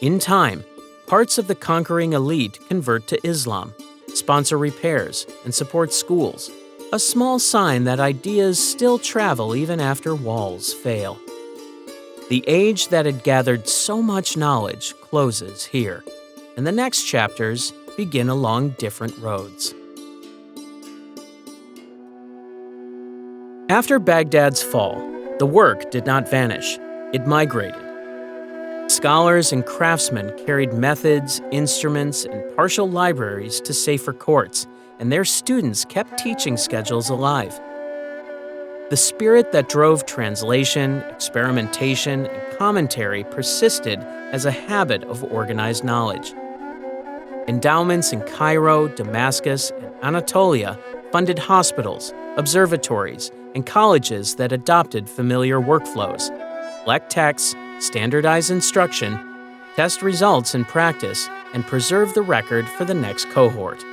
In time, parts of the conquering elite convert to Islam, sponsor repairs, and support schools, a small sign that ideas still travel even after walls fail. The age that had gathered so much knowledge closes here, and the next chapters begin along different roads. After Baghdad's fall, the work did not vanish, it migrated. Scholars and craftsmen carried methods, instruments, and partial libraries to safer courts, and their students kept teaching schedules alive. The spirit that drove translation, experimentation, and commentary persisted as a habit of organized knowledge. Endowments in Cairo, Damascus, and Anatolia funded hospitals, observatories, and colleges that adopted familiar workflows, collect texts, standardize instruction, test results in practice, and preserve the record for the next cohort.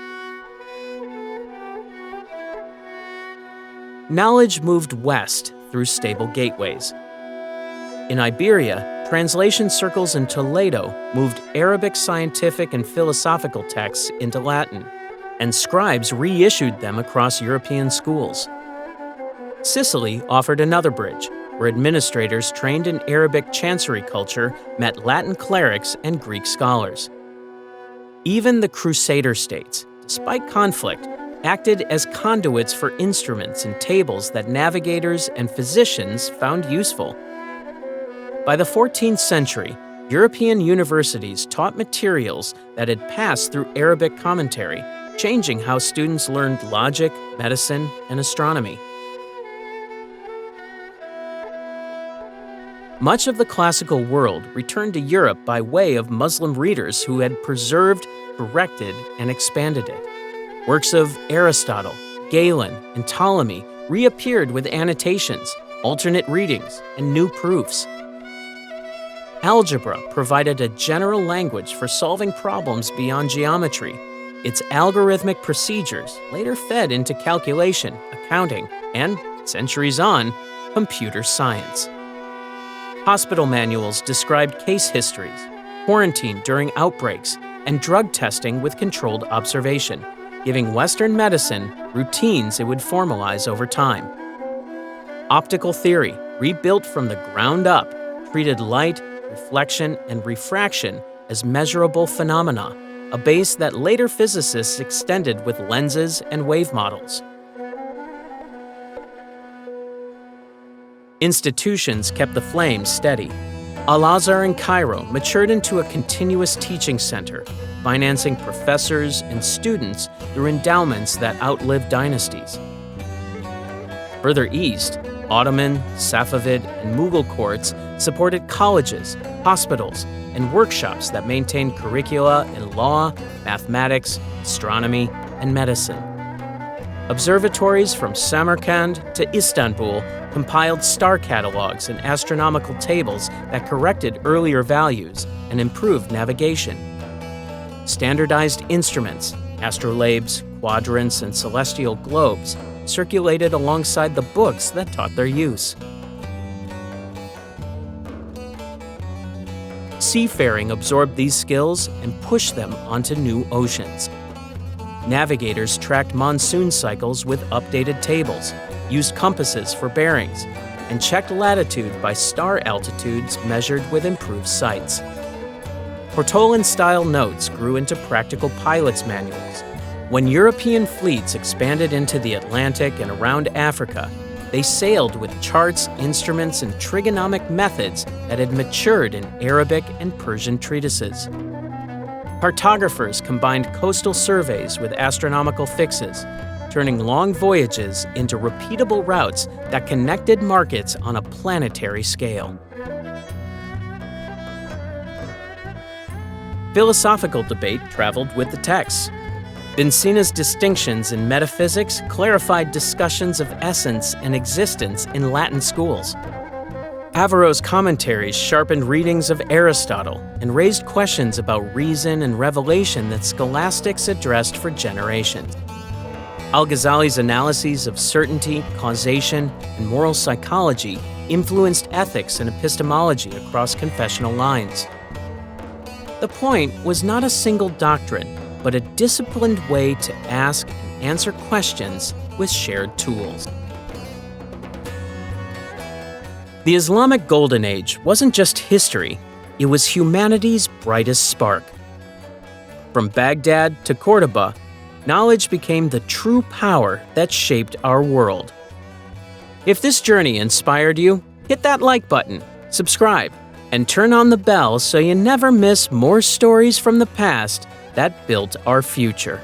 Knowledge moved west through stable gateways. In Iberia, translation circles in Toledo moved Arabic scientific and philosophical texts into Latin, and scribes reissued them across European schools. Sicily offered another bridge, where administrators trained in Arabic chancery culture met Latin clerics and Greek scholars. Even the Crusader states, despite conflict, acted as conduits for instruments and tables that navigators and physicians found useful. By the 14th century, European universities taught materials that had passed through Arabic commentary, changing how students learned logic, medicine, and astronomy. Much of the classical world returned to Europe by way of Muslim readers who had preserved, corrected, and expanded it. Works of Aristotle, Galen, and Ptolemy reappeared with annotations, alternate readings, and new proofs. Algebra provided a general language for solving problems beyond geometry. Its algorithmic procedures later fed into calculation, accounting, and, centuries on, computer science. Hospital manuals described case histories, quarantine during outbreaks, and drug testing with controlled observation, giving Western medicine routines it would formalize over time. Optical theory, rebuilt from the ground up, treated light, reflection, and refraction as measurable phenomena, a base that later physicists extended with lenses and wave models. Institutions kept the flame steady. Al-Azhar in Cairo matured into a continuous teaching center, financing professors and students through endowments that outlived dynasties. Further east, Ottoman, Safavid, and Mughal courts supported colleges, hospitals, and workshops that maintained curricula in law, mathematics, astronomy, and medicine. Observatories from Samarkand to Istanbul compiled star catalogs and astronomical tables that corrected earlier values and improved navigation. Standardized instruments, astrolabes, quadrants, and celestial globes circulated alongside the books that taught their use. Seafaring absorbed these skills and pushed them onto new oceans. Navigators tracked monsoon cycles with updated tables, used compasses for bearings, and checked latitude by star altitudes measured with improved sights. Portolan-style notes grew into practical pilot's manuals. When European fleets expanded into the Atlantic and around Africa, they sailed with charts, instruments, and trigonomic methods that had matured in Arabic and Persian treatises. Cartographers combined coastal surveys with astronomical fixes, turning long voyages into repeatable routes that connected markets on a planetary scale. Philosophical debate traveled with the texts. Vincina's distinctions in metaphysics clarified discussions of essence and existence in Latin schools. Averroes' commentaries sharpened readings of Aristotle and raised questions about reason and revelation that scholastics addressed for generations. Al-Ghazali's analyses of certainty, causation, and moral psychology influenced ethics and epistemology across confessional lines. The point was not a single doctrine, but a disciplined way to ask and answer questions with shared tools. The Islamic Golden Age wasn't just history, it was humanity's brightest spark. From Baghdad to Cordoba, knowledge became the true power that shaped our world. If this journey inspired you, hit that like button, subscribe, and turn on the bell so you never miss more stories from the past that built our future.